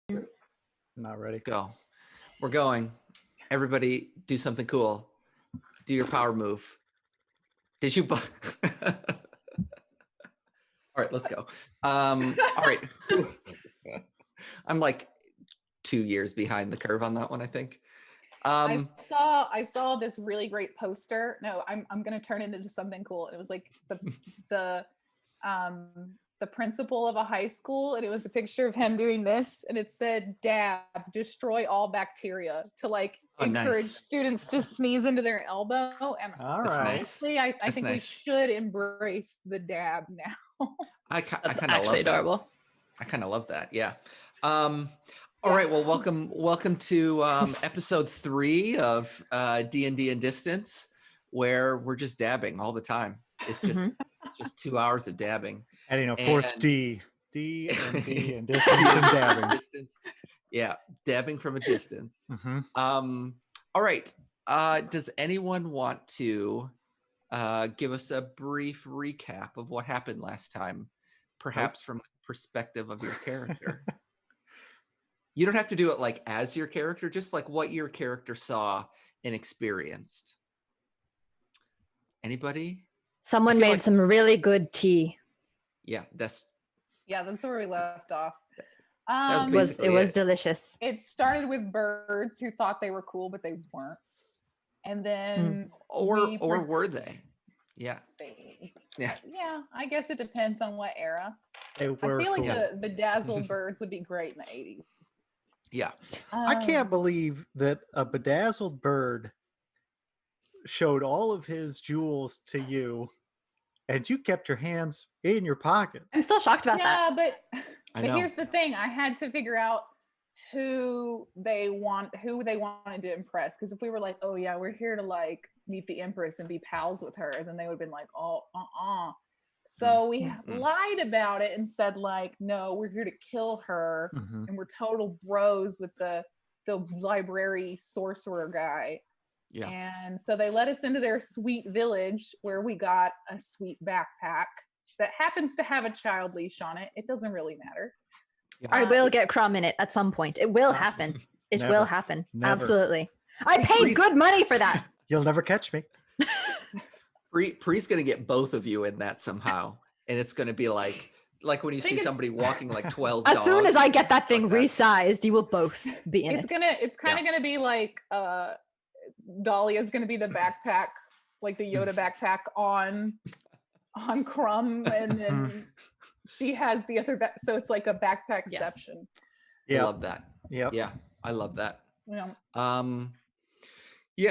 Not ready. Go. We're going. Everybody do something cool. Do your power move. Did you... All right, let's go. All right. I'm like 2 years behind the curve on that one, I think. I saw this really great poster. No, I'm gonna turn it into something cool. It was like the principal of a high school, and it was a picture of him doing this, and it said "Dab, destroy all bacteria," to like encourage students to sneeze into their elbow. And honestly, I think we should embrace the dab now. I kind of actually love adorable. That. I kind of love that. Yeah. All right. Well, welcome to episode 3 of DnDnDistance, where we're just dabbing all the time. It's just just 2 hours of dabbing. And fourth D and D and distance and dabbing. Distance. Yeah, dabbing from a distance. All right. Does anyone want to give us a brief recap of what happened last time, perhaps from the perspective of your character? You don't have to do it like as your character, just like what your character saw and experienced. Anybody? Someone made some really good tea. Yeah, that's where we left off. It was delicious. It started with birds who thought they were cool, but they weren't. And then or were they? Yeah. Yeah, I guess it depends on what era. They were I feel like the bedazzled birds would be great in the 80s. Yeah. I can't believe that a bedazzled bird showed all of his jewels to you, and you kept your hands in your pockets. I'm still shocked about that. Yeah, but here's the thing. I had to figure out who they wanted to impress. Because if we were like, oh yeah, we're here to like meet the Empress and be pals with her, then they would have been like, oh, So we lied about it and said like, no, we're here to kill her, and we're total bros with the library sorcerer guy. Yeah. And so they let us into their sweet village where we got a sweet backpack that happens to have a child leash on it. It doesn't really matter. Yeah. I will get Crumb in it at some point. It will happen. It will happen. Never. Absolutely. I paid good money for that. You'll never catch me. Pre's gonna get both of you in that somehow, and it's gonna be like when you see somebody walking like 12 dogs. As soon as I get that thing resized, you will both be in it. It's kind of gonna be like Dahlia's gonna be the backpack, like the Yoda backpack on Crumb, and then she has the other back, so it's like a backpackception. I love that. Yeah, I love that. Yeah.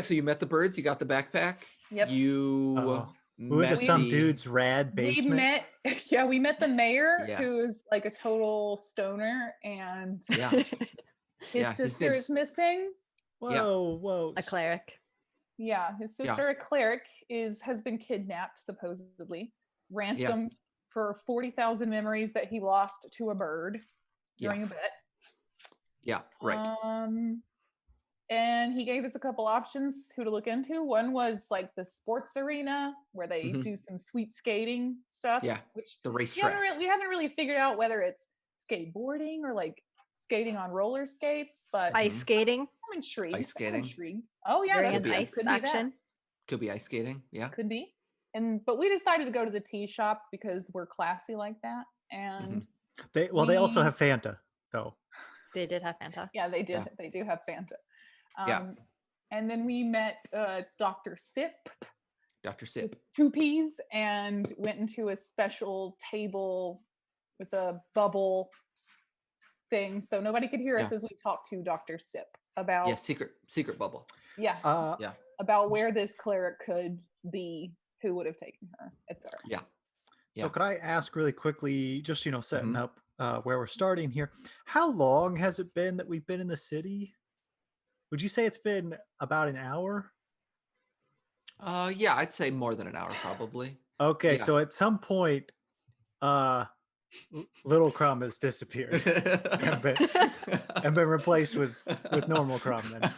So you met the birds, you got the backpack. Yep. You met some dude's rad basement. We met the mayor, who is like a total stoner, and his sister is missing. Whoa. A cleric. Yeah, his sister, a cleric, has been kidnapped, supposedly, ransomed for 40,000 memories that he lost to a bird during a bet. Yeah, right. And he gave us a couple options who to look into. One was like the sports arena where they do some sweet skating stuff. Yeah, which the racetrack. We haven't really figured out whether it's skateboarding or like skating on roller skates, but ice skating. I'm intrigued. Ice skating. Oh yeah, that's an ice action. Could be ice skating. Yeah, could be. But we decided to go to the tea shop because we're classy like that. And they also have Fanta though. They did have Fanta. Yeah, they did. Yeah. They do have Fanta. And then we met Dr. Sip. Dr. Sip. 2 Ps, and went into a special table with a bubble thing, so nobody could hear us as we talked to Dr. Sip about secret bubble. Yeah. About where this cleric could be, who would have taken her, etc. Yeah. So could I ask really quickly, just setting up where we're starting here, how long has it been that we've been in the city? Would you say it's been about an hour? I'd say more than an hour, probably. Okay, so at some point, Little Crumb has disappeared and been replaced with normal Crumb. Then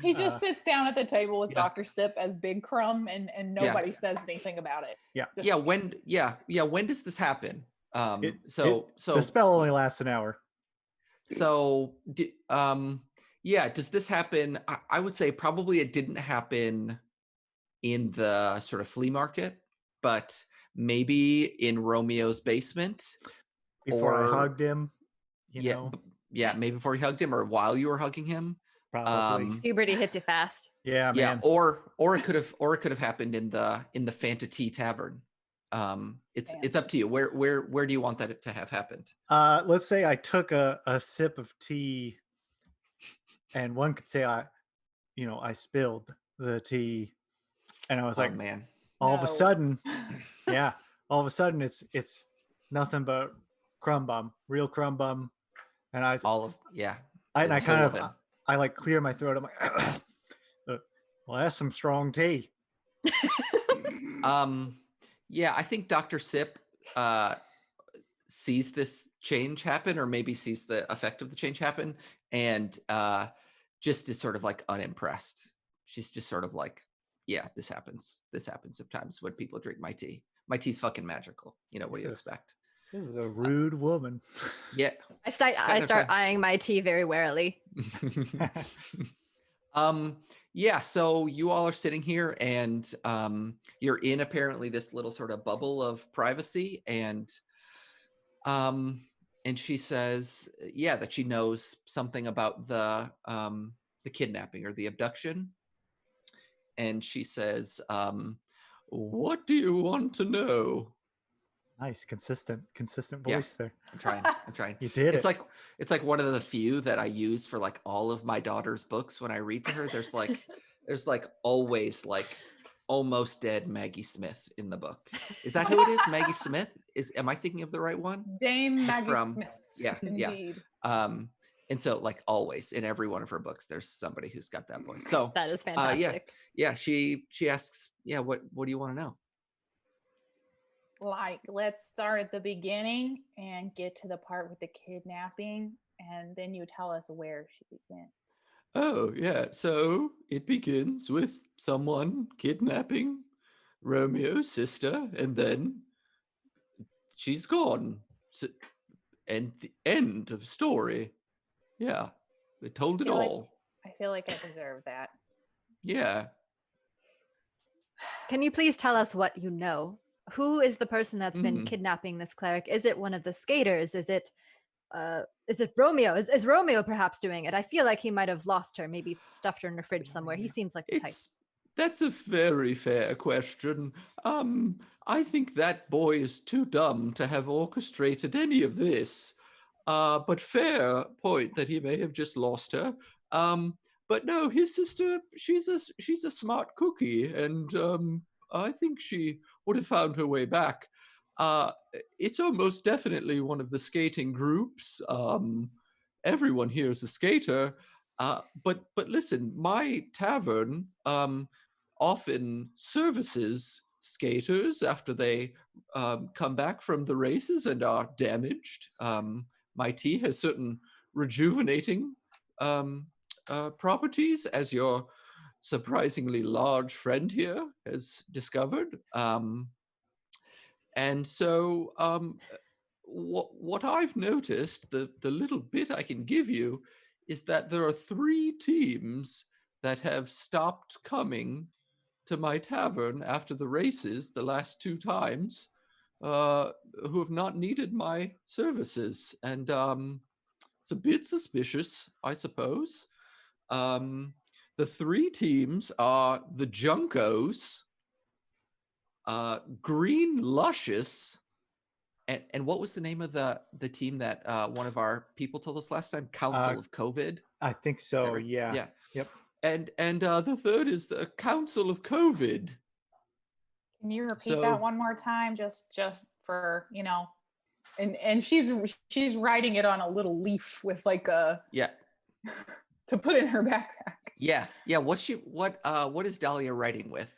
he just sits down at the table with Dr. Sip as Big Crumb, and nobody says anything about it. When does this happen? So the spell only lasts an hour. So, yeah, does this happen? I would say probably it didn't happen in the sort of flea market, but maybe in Romeo's basement. Before I hugged him, yeah, maybe before you hugged him or while you were hugging him. Probably. Puberty hits you fast. Yeah, man. Or it could have happened in the Fanta Tea Tavern. It's up to you. Where do you want that to have happened? Let's say I took a sip of tea, and one could say I spilled the tea, and I was like, man, all of a sudden, it's nothing but crumb bum, real crumb bum, and I like clear my throat. I'm like, well, that's some strong tea. Yeah, I think Dr. Sip sees this change happen, or maybe sees the effect of the change happen, and just is sort of like unimpressed. She's just sort of like, yeah, this happens sometimes when people drink my tea. My tea's fucking magical. What do you expect? This is a rude woman. Yeah. I start eyeing my tea very warily. Yeah, so you all are sitting here, and you're in apparently this little sort of bubble of privacy, and she says, that she knows something about the kidnapping or the abduction, and she says, what do you want to know? Nice, consistent voice there. I'm trying. You did it. It's like one of the few that I use for like all of my daughter's books when I read to her. There's always like almost dead Maggie Smith in the book. Is that who it is? Maggie Smith? Am I thinking of the right one? Dame Maggie Smith. Yeah, indeed. yeah. And so like always in every one of her books, there's somebody who's got that voice. So that is fantastic. Yeah. She asks, what do you want to know? Like, let's start at the beginning and get to the part with the kidnapping, and then you tell us where she went. Oh, yeah. So it begins with someone kidnapping Romeo's sister, and then she's gone. So, and the end of story. Yeah. We told it all. I feel like I deserve that. Yeah. Can you please tell us what you know? Who is the person that's been kidnapping this cleric? Is it one of the skaters? Is it Romeo? Is Romeo perhaps doing it? I feel like he might have lost her, maybe stuffed her in the fridge somewhere. He seems like the type. That's a very fair question. I think that boy is too dumb to have orchestrated any of this. But fair point that he may have just lost her. But no, his sister, she's a smart cookie, and I think she would have found her way back. It's almost definitely one of the skating groups. Everyone here is a skater. But listen, my tavern often services skaters after they come back from the races and are damaged. My tea has certain rejuvenating properties, as your surprisingly large friend here has discovered. And so what I've noticed, the little bit I can give you, is that there are 3 teams that have stopped coming to my tavern after the races the last 2 times, who have not needed my services. And it's a bit suspicious, I suppose. The 3 teams are the Junkos, Green Luscious, and what was the name of the team that one of our people told us last time? Council of COVID? I think so, yeah. Yeah. Yep. And the third is the Council of COVID. Can you repeat that one more time, just for, and she's writing it on a little leaf with like a to put in her backpack. Yeah. What is Dahlia writing with?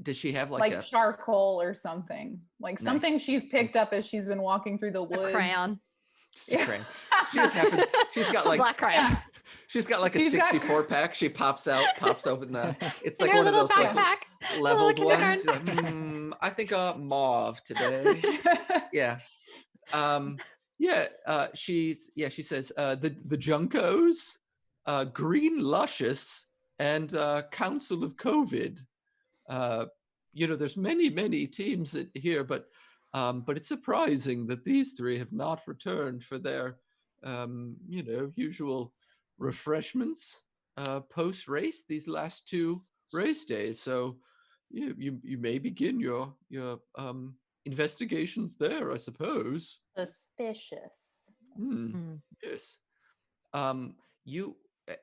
Does she have like a charcoal or something? Like something she's picked up as she's been walking through the woods. A crayon. Just a crayon. She just happens. She's got like black crayon. She's got like a 64 pack. She pops open the. It's like one of those backpack, like leveled ones. Like, I think mauve today. Yeah. She says the Junkos, Green Luscious, and Council of COVID. There's many teams here, but it's surprising that these three have not returned for their usual refreshments post race these last 2 race days. So you may begin your investigations there, I suppose. Suspicious. Yes. You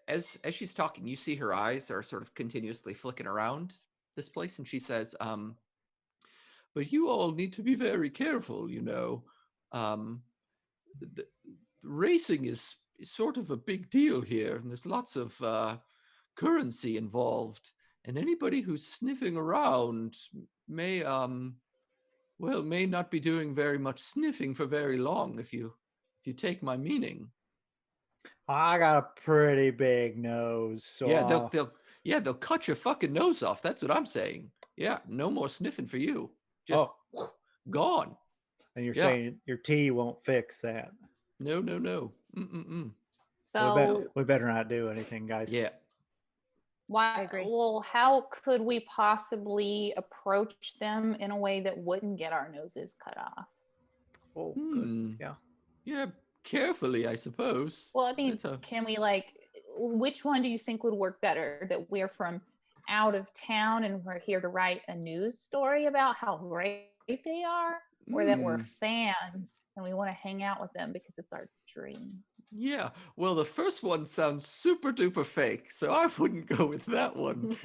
as she's talking, you see her eyes are sort of continuously flicking around this place, and she says, but you all need to be very careful, the racing is sort of a big deal here, and there's lots of currency involved, and anybody who's sniffing around may not be doing very much sniffing for very long, if you take my meaning. I got a pretty big nose, so they'll cut your fucking nose off. That's what I'm saying. Yeah, no more sniffing for you. Just gone. And you're saying your tea won't fix that? No. So we better not do anything, guys. Yeah. Why? Well, how could we possibly approach them in a way that wouldn't get our noses cut off? Oh, good. Yeah, carefully, I suppose. Well, I mean, can we which one do you think would work better? That we're from out of town and we're here to write a news story about how great they are, or that we're fans and we want to hang out with them because it's our dream? Yeah, well, the first one sounds super duper fake, so I wouldn't go with that one.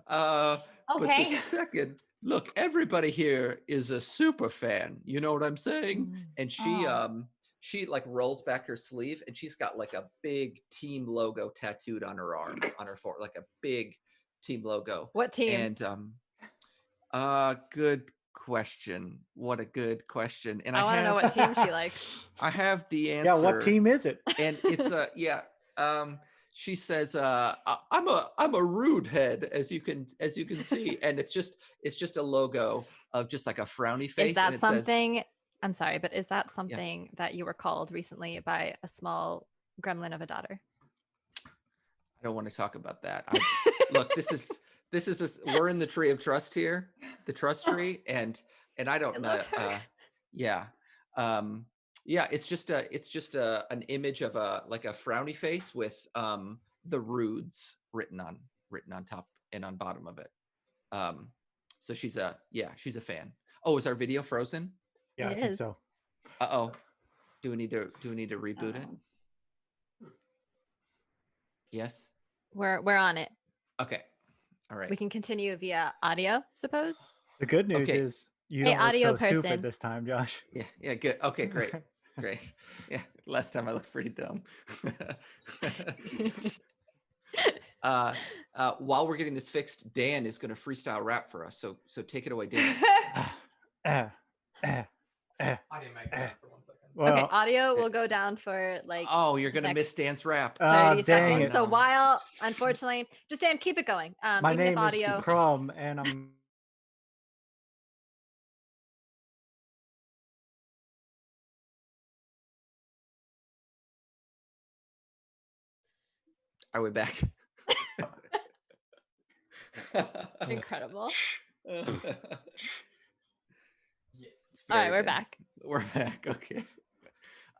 Okay. But the second, look, everybody here is a super fan. You know what I'm saying? And she like rolls back her sleeve, and she's got like a big team logo tattooed on her arm, on her forehead, like a big team logo. What team? And good question. What a good question. And I want to know what team she likes. I have the answer. Yeah, what team is it? And it's she says, I'm a rude head, as you can see, and it's just a logo of just like a frowny face. Is that and it something? Says, I'm sorry, but is that something that you were called recently by a small gremlin of a daughter? I don't want to talk about that. Look, this is we're in the tree of trust here, the trust tree, and I don't know. It's just an image of a frowny face with the rudes written on top and on bottom of it. So she's a fan. Oh, is our video frozen? Yeah, I think so. Uh-oh. Do we need to reboot it? Yes. We're on it. Okay. All right. We can continue via audio, suppose. The good news is you don't look so stupid this time, Josh. Yeah, good. Okay, great. Great. Yeah, last time I looked pretty dumb. While we're getting this fixed, Dan is going to freestyle rap for us. So take it away, Dan. I didn't make that for 1 second. Well, okay, audio will go down for like. Oh, you're gonna miss Dan's rap. 30 seconds. So while, unfortunately, just Dan, keep it going. My name is Crumb, and I'm. Are we back? Incredible. Yes. All right, we're back. We're back. Okay.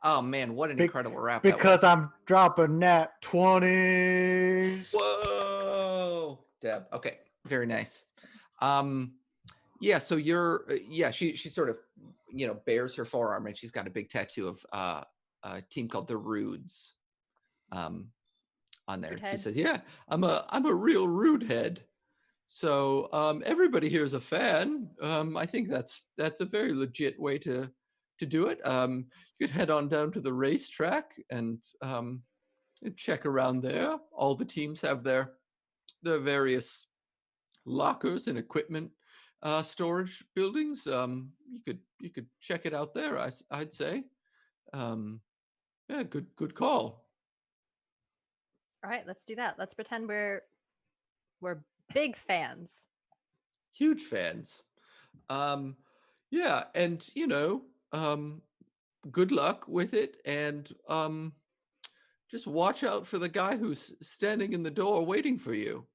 Oh man, what an incredible rap! Because I'm dropping nat 20s. Whoa, Deb. Okay, very nice. Yeah. So you're. She sort of bares her forearm, and she's got a big tattoo of a team called the Rudes. On there, she says, "Yeah, I'm a real rude head. So everybody here is a fan. I think that's a very legit way to do it. You could head on down to the racetrack and check around there. All the teams have their various lockers and equipment storage buildings. You could check it out there. I'd say. Yeah, good call. All right, let's do that. Let's pretend we're big fans. Huge fans. Yeah, and good luck with it, and just watch out for the guy who's standing in the door waiting for you.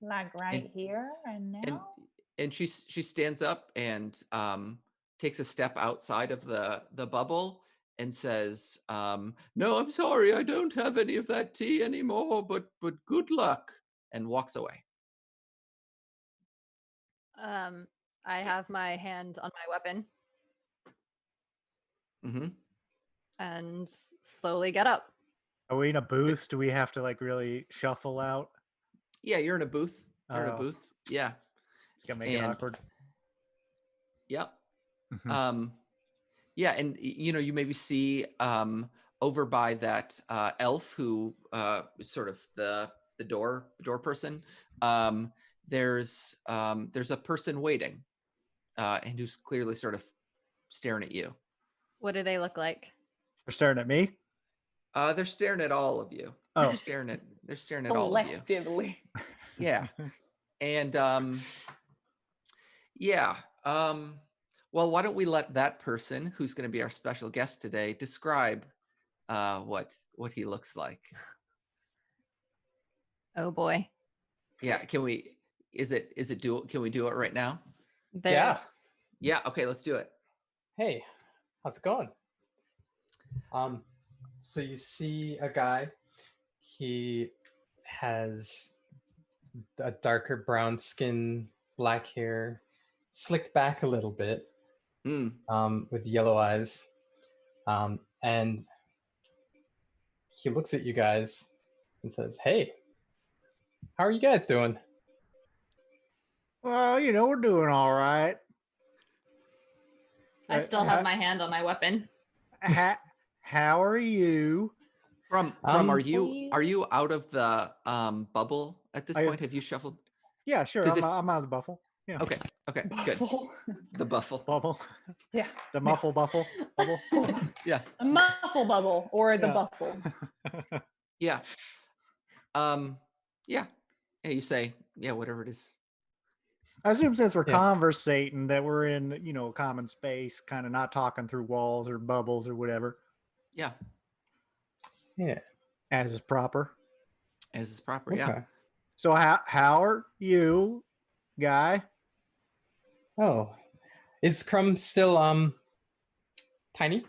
Like right here and now. And she stands up and takes a step outside of the bubble and says, "No, I'm sorry, I don't have any of that tea anymore, but good luck," and walks away. I have my hand on my weapon Mm-hmm. and slowly get up. Are we in a booth? Do we have to like really shuffle out? Yeah, you're in a booth. You're in a Oh. booth. Yeah. It's gonna make it awkward. Yep. Mhm. Yeah, and you maybe see over by that elf who is sort of the door person. There's a person waiting, and who's clearly sort of staring at you. What do they look like? They're staring at me. They're staring at all of you. Oh. They're staring at all of you. Collectively. Yeah. And yeah. Well, why don't we let that person who's going to be our special guest today describe what he looks like. Oh boy. Yeah, can we can we do it right now? Yeah. Yeah, okay, let's do it. Hey, how's it going? So you see a guy. He has a darker brown skin, black hair, slicked back a little bit, with yellow eyes, and he looks at you guys and says, "Hey, how are you guys doing?" Well, we're doing all right. I still have my hand on my weapon. How are you? Crumb, are you out of the bubble at this point? Have you shuffled? Yeah, sure. I'm out of the buffle. Yeah. Okay, Buffle. Good. The buffle. Bubble. Yeah. The muffle buffle. Bubble. Yeah. A muffle bubble or the buffle. Yeah. Yeah. Yeah, you say, yeah, whatever it is. I assume since we're conversating that we're in, common space, kind of not talking through walls or bubbles or whatever. Yeah. Yeah. As is proper. As is proper, yeah. So how are you, guy? Oh. Is Crumb still tiny?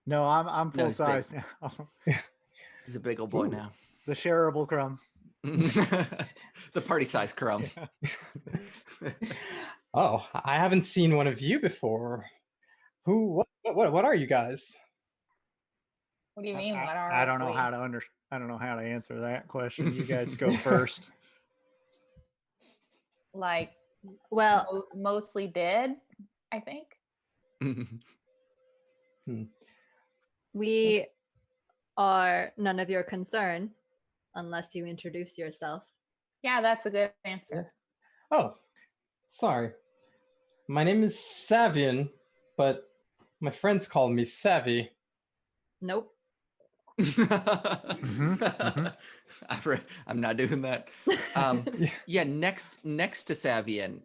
No, I'm full size big. now. He's a big old boy now. The shareable Crumb. The party size Crumb. Oh, I haven't seen one of you before. What are you guys? What do you mean? I don't know how to I don't know how to answer that question. You guys go first. Like, well, mostly dead, I think. We are none of your concern unless you introduce yourself. Yeah, that's a good answer. Oh, sorry. My name is Savian, but my friends call me Savvy. Nope. I'm not doing that. Yeah, next to Savian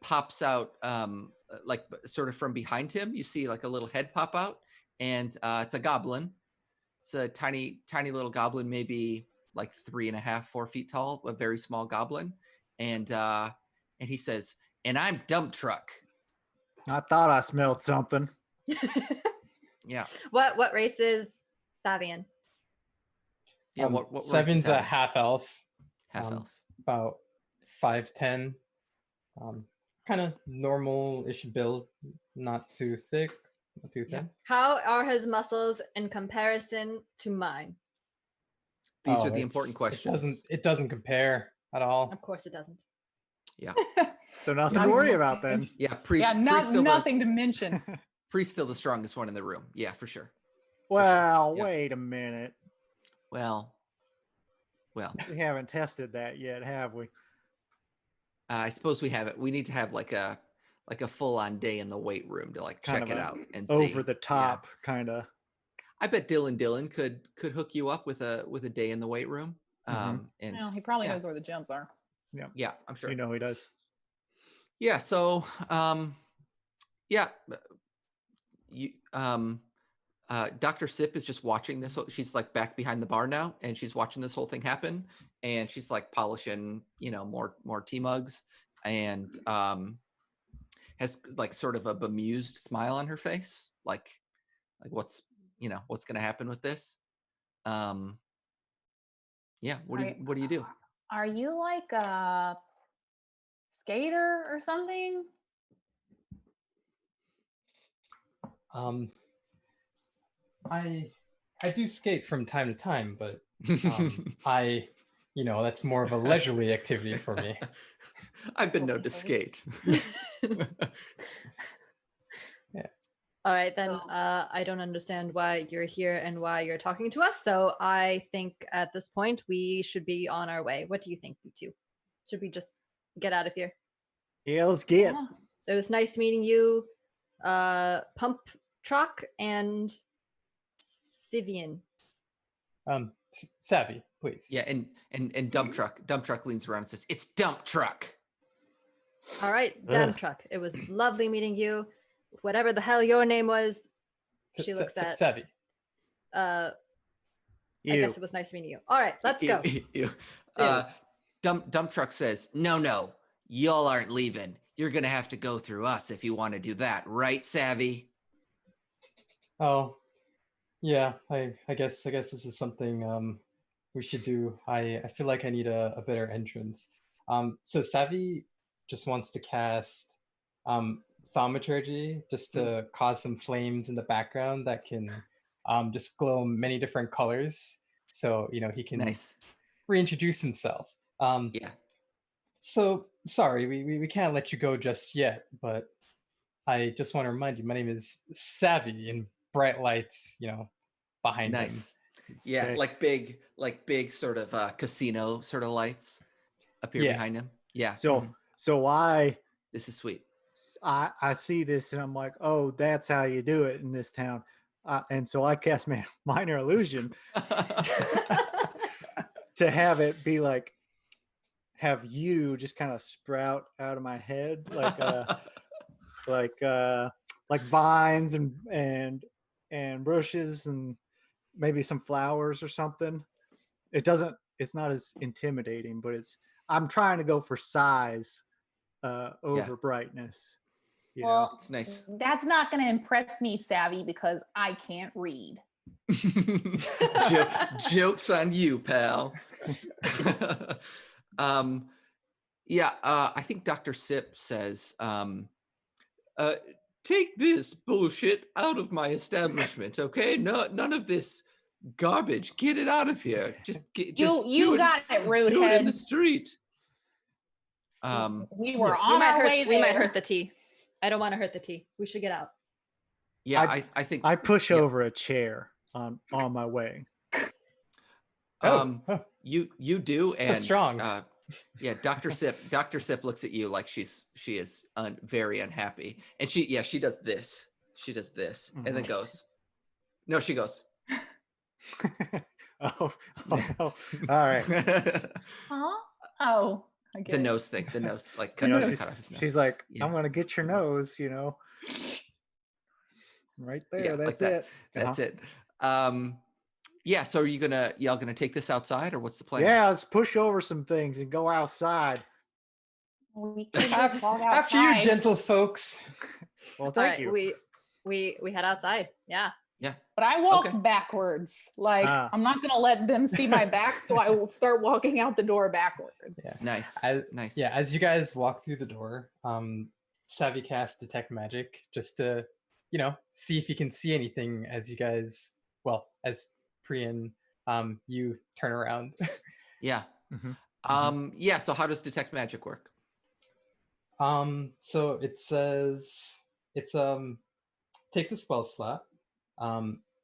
pops out like sort of from behind him. You see like a little head pop out, and it's a goblin. It's a tiny little goblin, maybe like 3.5, 4 feet tall, a very small goblin. And he says, "And I'm Dump Truck." I thought I smelled something. Yeah. What race is Savian? Yeah, what Savian's a half elf. Half elf. About 5'10". Kind of normal-ish build, not too thick, not too thin. How are his muscles in comparison to mine? These are the important questions. It doesn't compare at all. Of course it doesn't. Yeah. So nothing to worry about then. Yeah, nothing to mention. Priest's still the strongest one in the room. Yeah, for sure. Well, wait a minute. Well. We haven't tested that yet, have we? I suppose we have it. We need to have like a full-on day in the weight room to like check it out and see. Over the top kind of. I bet Dylan could hook you up with a day in the weight room. And he probably knows where the gyms are. Yeah. Yeah, I'm sure. He does. Yeah, so yeah, Dr. Sip is just watching this. She's like back behind the bar now, and she's watching this whole thing happen. And she's like polishing, more tea mugs, and has like sort of a bemused smile on her face, like what's going to happen with this. Yeah. What do you do? Are you like a skater or something? I do skate from time to time, but that's more of a leisurely activity for me. I've been known to skate. Yeah. All right, then I don't understand why you're here and why you're talking to us. So I think at this point we should be on our way. What do you think, you two? Should we just get out of here? Yeah, let's get. Yeah. It was nice meeting you, Pump Truck and Sivian. Savvy, please. Yeah, and Dump Truck. Dump Truck leans around and says, "It's Dump Truck." All right, Dump Truck. It was lovely meeting you. Whatever the hell your name was, she looks at Savvy. I guess it was nice meeting you. All right, let's go. Dump Truck says, "No, y'all aren't leaving. You're gonna have to go through us if you want to do that, right, Savvy?" Oh, yeah. I guess this is something we should do. I feel like I need a better entrance. So Savvy just wants to cast thaumaturgy just to cause some flames in the background that can just glow many different colors. So he can reintroduce himself. Yeah. So sorry, we can't let you go just yet, but I just want to remind you, my name is Savvy, and bright lights, behind him. Yeah, like big sort of casino sort of lights appear behind him. Yeah. So I. This is sweet. I see this and I'm like, oh, that's how you do it in this town. And so I cast minor illusion to have it be like, have you just kind of sprout out of my head, like vines and bushes and maybe some flowers or something. It's not as intimidating, but I'm trying to go for size over brightness. Well, it's nice. That's not going to impress me, Savvy, because I can't read. Joke's on you, pal. I think Dr. Sip says, take this bullshit out of my establishment, okay? No, none of this garbage. Get it out of here. You got it, Rude do Head. it in the street. We were on our way there. We might hurt the tea. I don't want to hurt the tea. We should get out. Yeah, I think I push over a chair on my way. You do, and so strong. Dr. Sip looks at you like she is very unhappy, and she does this. She does this, and then goes. No, she goes. Oh, all right. Huh? Oh. The nose thing, like cut off his nose. She's like, I'm gonna get your nose, right there. Yeah, that's like it. That's it. So are y'all gonna take this outside, or what's the plan? Yeah, let's push over some things and go outside. We can just walk outside. After you, gentle folks. Well, thank you. We head outside. Yeah. Yeah. But I walk backwards. Like I'm not gonna let them see my back, so I will start walking out the door backwards. Yeah. Nice. Nice. Yeah, as you guys walk through the door, Savvy casts Detect Magic just to, see if you can see anything as you guys, as Priyan, you turn around. Yeah. Mm-hmm. So how does Detect Magic work? So it says takes a spell slot.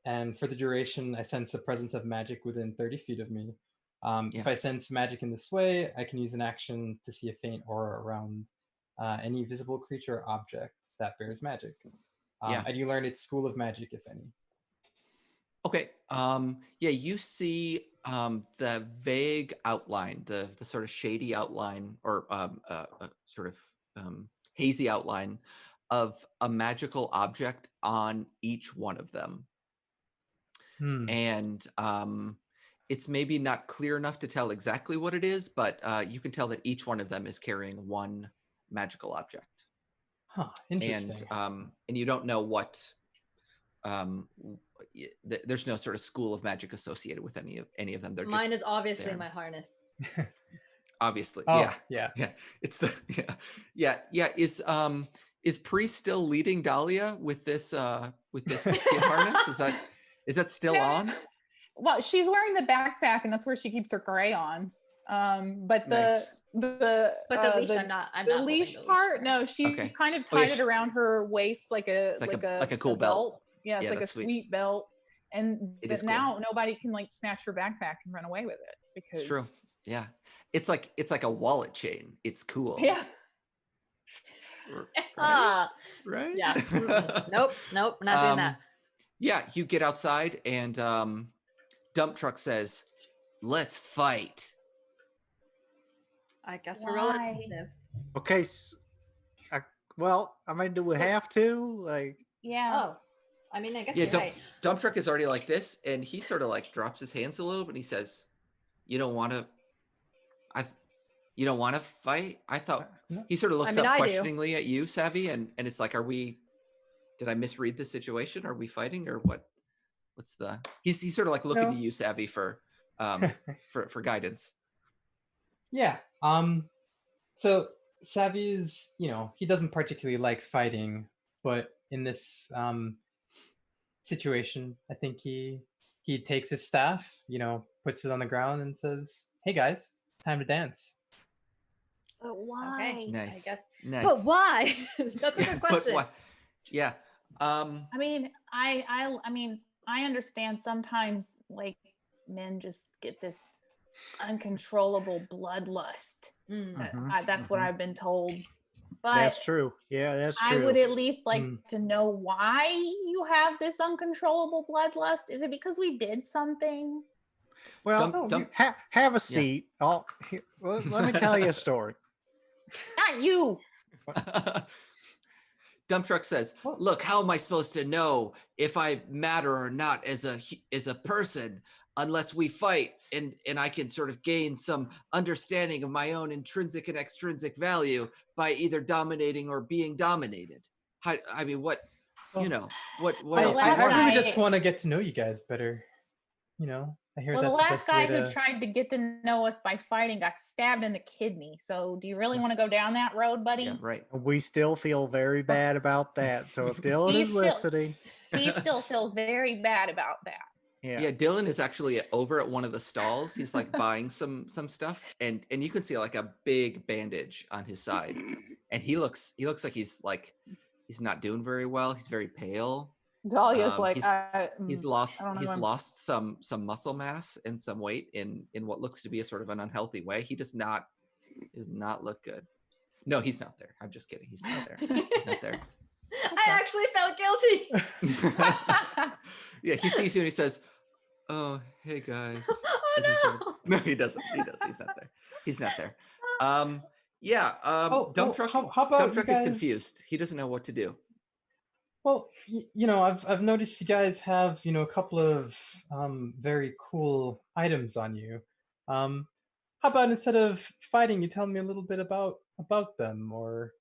And for the duration, I sense the presence of magic within 30 feet of me. If I sense magic in this way, I can use an action to see a faint aura around any visible creature or object that bears magic. And you learn its school of magic, if any. Okay. You see the vague outline, the sort of shady outline, or sort of hazy outline of a magical object on each one of them. And it's maybe not clear enough to tell exactly what it is, but you can tell that each one of them is carrying one magical object. Huh, interesting. And you don't know what there's no sort of school of magic associated with any of them. They're Mine just is obviously there. my harness. Obviously. Oh, yeah. It's the yeah. Is Pri still leading Dahlia with this kid harness? Is that still on? Well, she's wearing the backpack, and that's where she keeps her crayons. But Nice. the leash, I'm not the leash part. No, she's Okay. kind of Oh, yeah, tied it around her waist like a like a cool belt. Yeah, it's Yeah, like a that's sweet. sweet belt. And It is cool. now nobody can like snatch her backpack and run away with it because It's true. Yeah. It's like a wallet chain. It's cool. Yeah. Right? Yeah. Nope, not doing that. Yeah, you get outside and Dump Truck says, "Let's fight." I guess we're rolling initiative. Okay. Well, I mean, do we have to? Like, Yeah. Oh, I mean, I guess Yeah, you're right. Dump Truck is already like this, and he sort of like drops his hands a little bit and he says, "You don't want to fight?" I thought he sort of looks up questioningly at you, Savvy, and it's like, did I misread the situation? Are we fighting or what? What's the he's sort of like looking to you, Savvy, for guidance. Yeah. So Savvy is, he doesn't particularly like fighting, but in this situation, I think he takes his staff, puts it on the ground and says, "Hey guys, it's time to dance." But why? Okay, Nice. I guess. Nice. But why? That's a good question. But why? Yeah. I mean, I understand sometimes like men just get this uncontrollable bloodlust. That's what I've been told. But that's true. Yeah, that's true. I would at least like to know why you have this uncontrollable bloodlust. Is it because we did something? Well, have a seat. Yeah. Let me tell you a story. Not you. Dump Truck says, "Look, how am I supposed to know if I matter or not as a person unless we fight and I can sort of gain some understanding of my own intrinsic and extrinsic value by either dominating or being dominated? What I else? really just want to get to know you guys better. I hear that's the last guy who who tried to get to know us by fighting got stabbed in the kidney. So do you really want to go down that road, buddy? Yeah, right. We still feel very bad about that. So if Dylan is listening, he still feels very bad about that. Yeah, Dylan is actually over at one of the stalls. He's like buying some stuff, and you can see like a big bandage on his side, and he looks like he's not doing very well. He's very pale. Dahlia's he's lost some muscle mass and some weight in what looks to be a sort of an unhealthy way. He does not look good. No, he's not there. I'm just kidding. He's not there. He's not there. I actually felt guilty. Yeah, he sees you and he says, "Oh, hey guys." Oh no. No, he doesn't. He's not there. He's not there. Dump Truck. How about Dump Truck you guys... is confused. He doesn't know what to do. Well, I've noticed you guys have, a couple of very cool items on you. How about instead of fighting, you tell me a little bit about them, or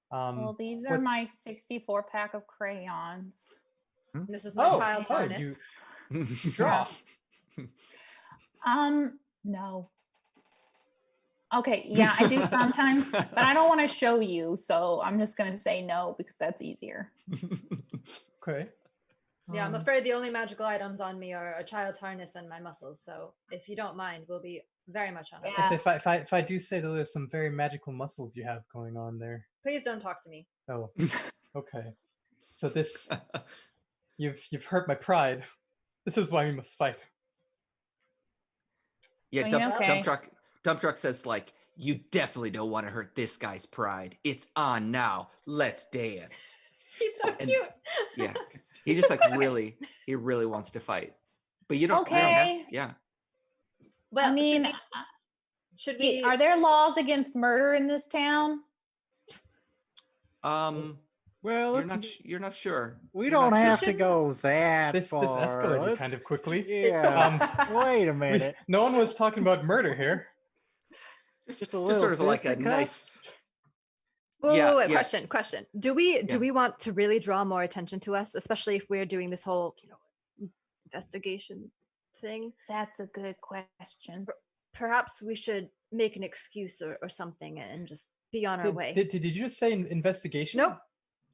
well, these are my 64-pack of crayons. This is my child's harness. You draw. No. Okay, yeah, I do sometimes, but I don't want to show you, so I'm just gonna say no because that's easier. Okay. Yeah, I'm afraid the only magical items on me are a child's harness and my muscles. So if you don't mind, we'll be very much on it. If I do say that there's some very magical muscles you have going on there. Please don't talk to me. Oh, okay. So this, you've hurt my pride. This is why we must fight. Yeah, Dump Truck says, like, "You definitely don't want to hurt this guy's pride. It's on now. Let's dance." He's so cute. Yeah, he just he really wants to fight, but you don't. Okay. Yeah. Well, I mean, should we? Are there laws against murder in this town? Well, Well, you're not sure. We You're don't not have sure. to go that This far. escalated kind of quickly. Yeah. Wait a minute. No one was talking about murder here. Just a little just sort of like a fisticuffs? nice. Wait, Yeah. question. Do we want to really draw more attention to us, especially if we're doing this whole, investigation thing? That's a good question. Perhaps we should make an excuse or something and just be on our way. Did you just say investigation? Nope.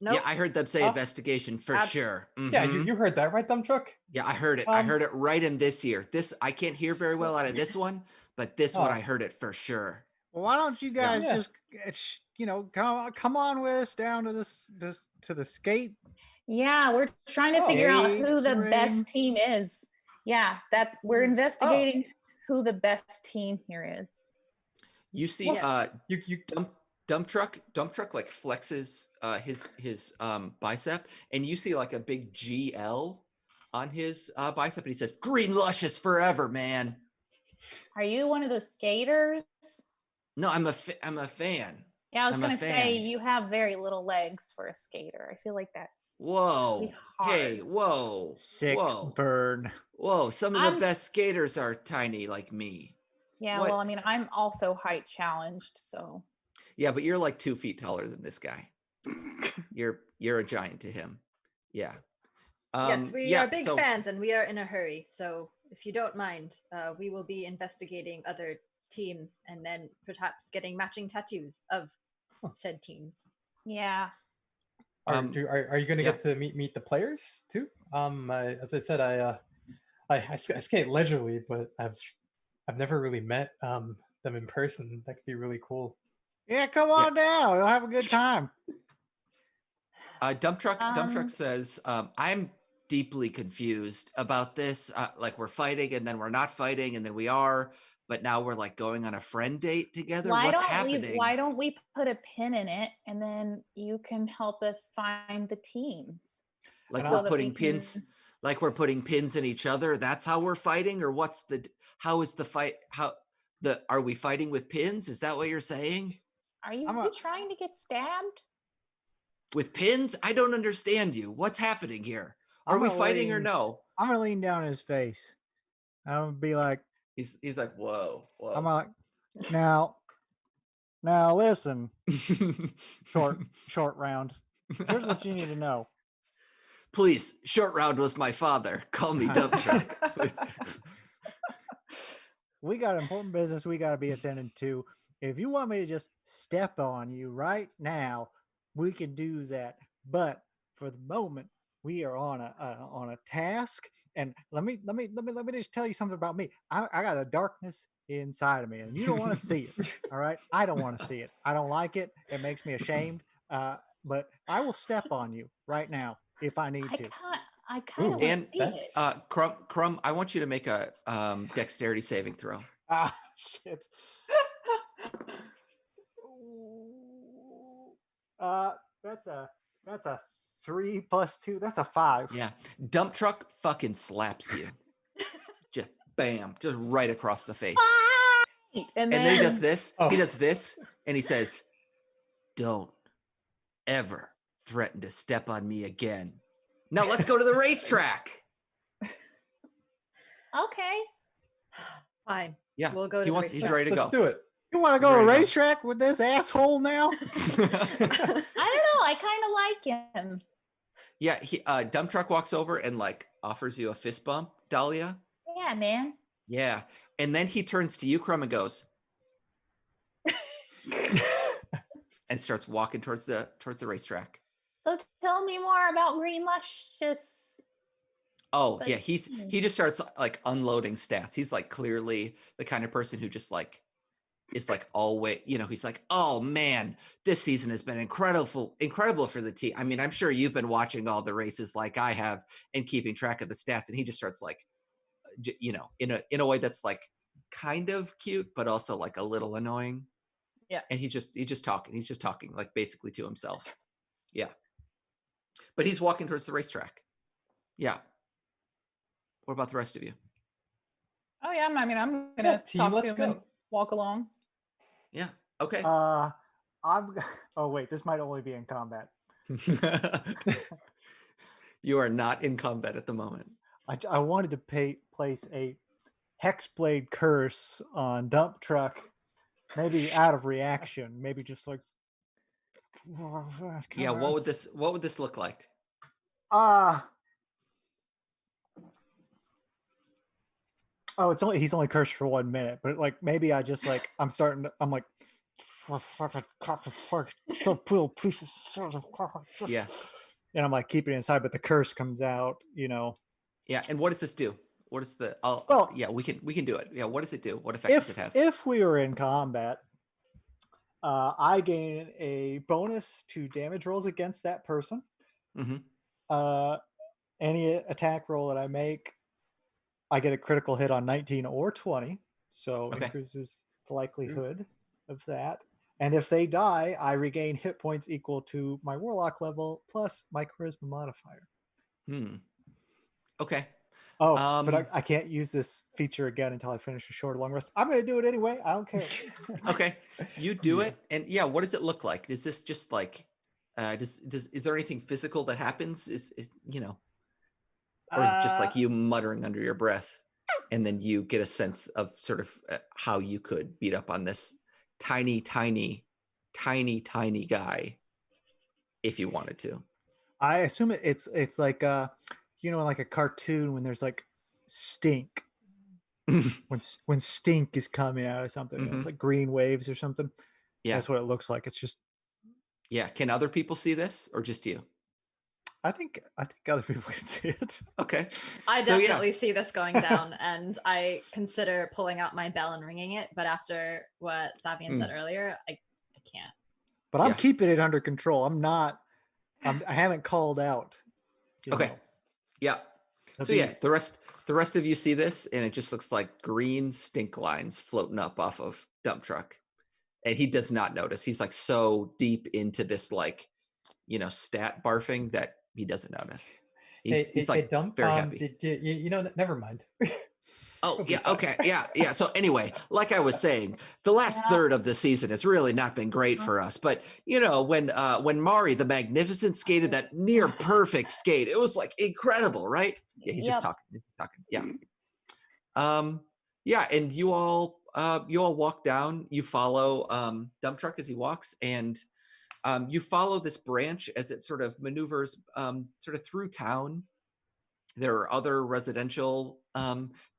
Yeah, I heard them say investigation for sure. Yeah, you heard that, right, Dumb Truck? Yeah, I heard it. I heard it right in this ear. This I can't hear very well out of this one, but this one I heard it for sure. Well, why don't you guys just, come on with us down to to the skate? Yeah, we're trying to figure out who the best team is. Yeah, that we're investigating who the best team here is. You see, Dump truck like flexes his bicep, and you see like a big GL on his bicep, and he says, "Green luscious forever, man." Are you one of the skaters? No, I'm a fan. Yeah, I was gonna say you have very little legs for a skater. I feel like that's whoa. hard. Hey, whoa, sick whoa, burn. Whoa, some of the best skaters are tiny like me. Yeah, well, I mean, I'm also height challenged, so. Yeah, but you're like 2 feet taller than this guy. You're a giant to him. Yeah. Yes, we are big fans, and we are in a hurry. So if you don't mind, we will be investigating other teams and then perhaps getting matching tattoos of said teams. Yeah. Are you going to get to meet the players too? As I said, I skate leisurely, but I've never really met them in person. That could be really cool. Yeah, come on down. We'll have a good time. Dump truck says, "I'm deeply confused about this. Like we're fighting, and then we're not fighting, and then we are, but now we're like going on a friend date together. What's happening? Why don't we put a pin in it, and then you can help us find the teams? Like we're putting pins, like we're putting pins in each other. That's how we're fighting, or how is the fight? Are we fighting with pins? Is that what you're saying? Are you trying to get stabbed? With pins? I don't understand you. What's happening here? Are we fighting or no?" I'm gonna lean down in his face. I'm gonna be like, he's like, whoa. I'm like, now listen, short round. Here's what you need to know. Please, Short Round was my father. Call me Dump Truck. We got important business we got to be attending to. If you want me to just step on you right now, we can do that. But for the moment, we are on a task. And let me just tell you something about me. I got a darkness inside of me, and you don't want to see it. All right, I don't want to see it. I don't like it. It makes me ashamed. But I will step on you right now if I need to. I kind of want to see it. Crumb, I want you to make a dexterity saving throw. Ah, shit. That's a 3 plus 2. That's a 5. Yeah, Dump Truck fucking slaps you. Just bam, just right across the face. And then he does this. He does this, and he says, "Don't ever threaten to step on me again. Now let's go to the racetrack." Okay. Fine. Yeah, we'll go to the racetrack. He's ready to go. Let's do it. You want to go to a racetrack with this asshole now? I don't know. I kind of like him. Yeah, Dump Truck walks over and like offers you a fist bump, Dahlia. Yeah, man. Yeah, and then he turns to you, Crumb, and goes, and starts walking towards the racetrack. So tell me more about Green Luscious. Oh, yeah, he just starts like unloading stats. He's like clearly the kind of person who just like is like always, he's like, "Oh man, this season has been incredible for the team." I mean, I'm sure you've been watching all the races like I have and keeping track of the stats. And he just starts like, in a way that's like kind of cute, but also like a little annoying. Yeah. And he's just talking like basically to himself. Yeah. But he's walking towards the racetrack. Yeah. What about the rest of you? Oh yeah, I mean, I'm gonna talk to him and walk along. Yeah. Okay. Oh wait, this might only be in combat. You are not in combat at the moment. I wanted to place a Hexblade curse on Dump Truck, maybe out of reaction, maybe just like. Yeah, what would this look like? He's only cursed for 1 minute, but like maybe I just like I'm like Yeah. And I'm like keeping it inside, but the curse comes out, Yeah, and what does this do? What is the yeah, we can do it. Yeah, what does it do? What effect does it have? If we were in combat, I gain a bonus to damage rolls against that person. Mm-hmm. Any attack roll that I make, I get a critical hit on 19 or 20, so increases the likelihood of that. And if they die, I regain hit points equal to my warlock level plus my charisma modifier. Okay. Oh, but I can't use this feature again until I finish a short or long rest. I'm going to do it anyway. I don't care. Okay, you do it, and yeah, what does it look like? Is this just like, is there anything physical that happens? Is or is it just like you muttering under your breath, and then you get a sense of sort of how you could beat up on this tiny guy if you wanted to? I assume it's like like a cartoon when there's like stink. when stink is coming out of something, it's like green waves or something. Yeah, that's what it looks like. It's just. Yeah, can other people see this or just you? I think other people can see it. Okay. I definitely see this going down, and I consider pulling out my bell and ringing it. But after what Savian said earlier, I can't. But I'm keeping it under control. I haven't called out. Okay. Yeah. So yes, the rest of you see this, and it just looks like green stink lines floating up off of Dump Truck, and he does not notice. He's like so deep into this, like, stat barfing that he doesn't notice. He's like very happy. Never mind. Oh yeah, okay, yeah. So anyway, like I was saying, the last third of the season has really not been great for us. But when Mari the Magnificent skated that near perfect skate, it was like incredible, right? Yeah, he's just talking. Yeah. Yeah, and you all walk down. You follow Dump Truck as he walks, and you follow this branch as it sort of maneuvers sort of through town. There are other residential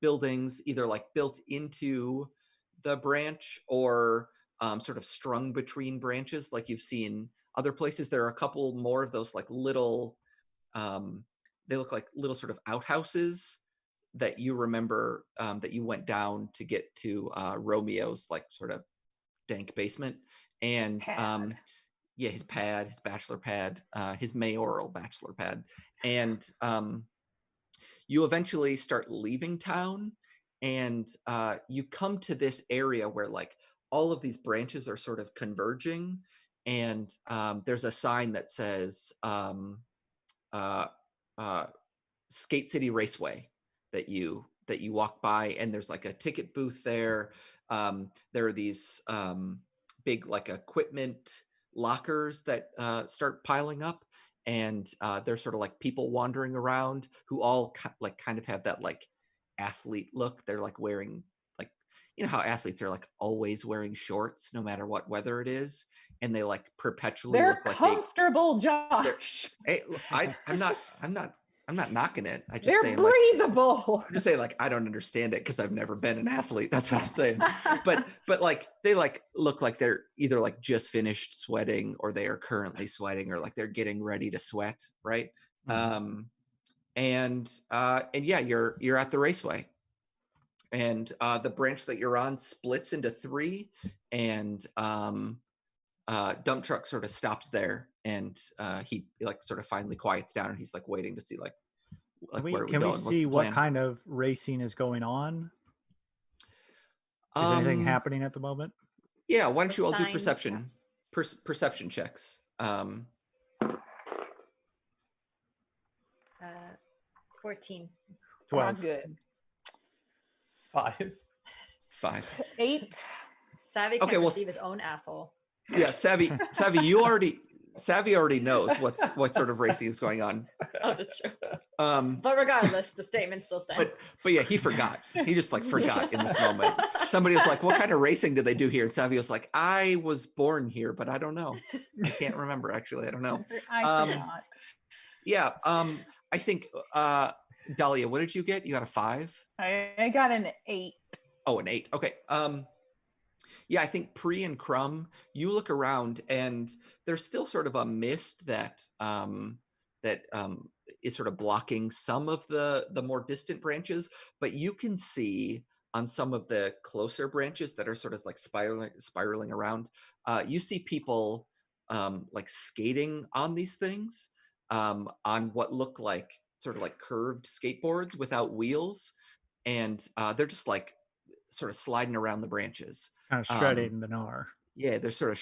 buildings either like built into the branch or sort of strung between branches like you've seen other places. There are a couple more of those like little, they look like little sort of outhouses that you remember that you went down to get to Romeo's like sort of dank basement. And his bachelor pad, his mayoral bachelor pad. And you eventually start leaving town, and you come to this area where like all of these branches are sort of converging, and there's a sign that says Skate City Raceway that you walk by, and there's like a ticket booth there. There are these big like equipment lockers that start piling up, and there's sort of like people wandering around who all kind of have that like athlete look. They're like wearing like, how athletes are like always wearing shorts no matter what weather it is, and they like perpetually they're look like comfortable, Josh. Hey, look, I'm not knocking it. I just they're saying breathable. Like, I'm just saying like I don't understand it because I've never been an athlete. That's what I'm saying. but like they like look like they're either like just finished sweating or they are currently sweating or like they're getting ready to sweat, right? And yeah, you're at the raceway, and the branch that you're on splits into 3, and Dump Truck sort of stops there, and he like sort of finally quiets down, and he's like waiting to see like where are we going? Can we see what kind of racing is going on? Is anything happening at the moment? Yeah, why don't you all do perception checks? 14. 12. Not good. 5. 8. Savvy can receive his own asshole. Yeah, Savvy, you already Savvy already knows what sort of racing is going on. Oh, that's true. But regardless, the statement still stands. But yeah, he forgot. He just like forgot in this moment. Somebody was like, "What kind of racing did they do here?" And Savvy was like, "I was born here, but I don't know. I can't remember actually. I don't know." I forgot. Yeah. I think Dahlia, what did you get? You got a 5? I got an 8. Oh, an 8. Okay. Yeah, I think Pre and Crumb, you look around and there's still sort of a mist that is sort of blocking some of the more distant branches, but you can see on some of the closer branches that are sort of like spiraling around, you see people like skating on these things, on what look like sort of like curved skateboards without wheels, and they're just like sort of sliding around the branches, kind of shredding the gnar. Yeah, they're sort of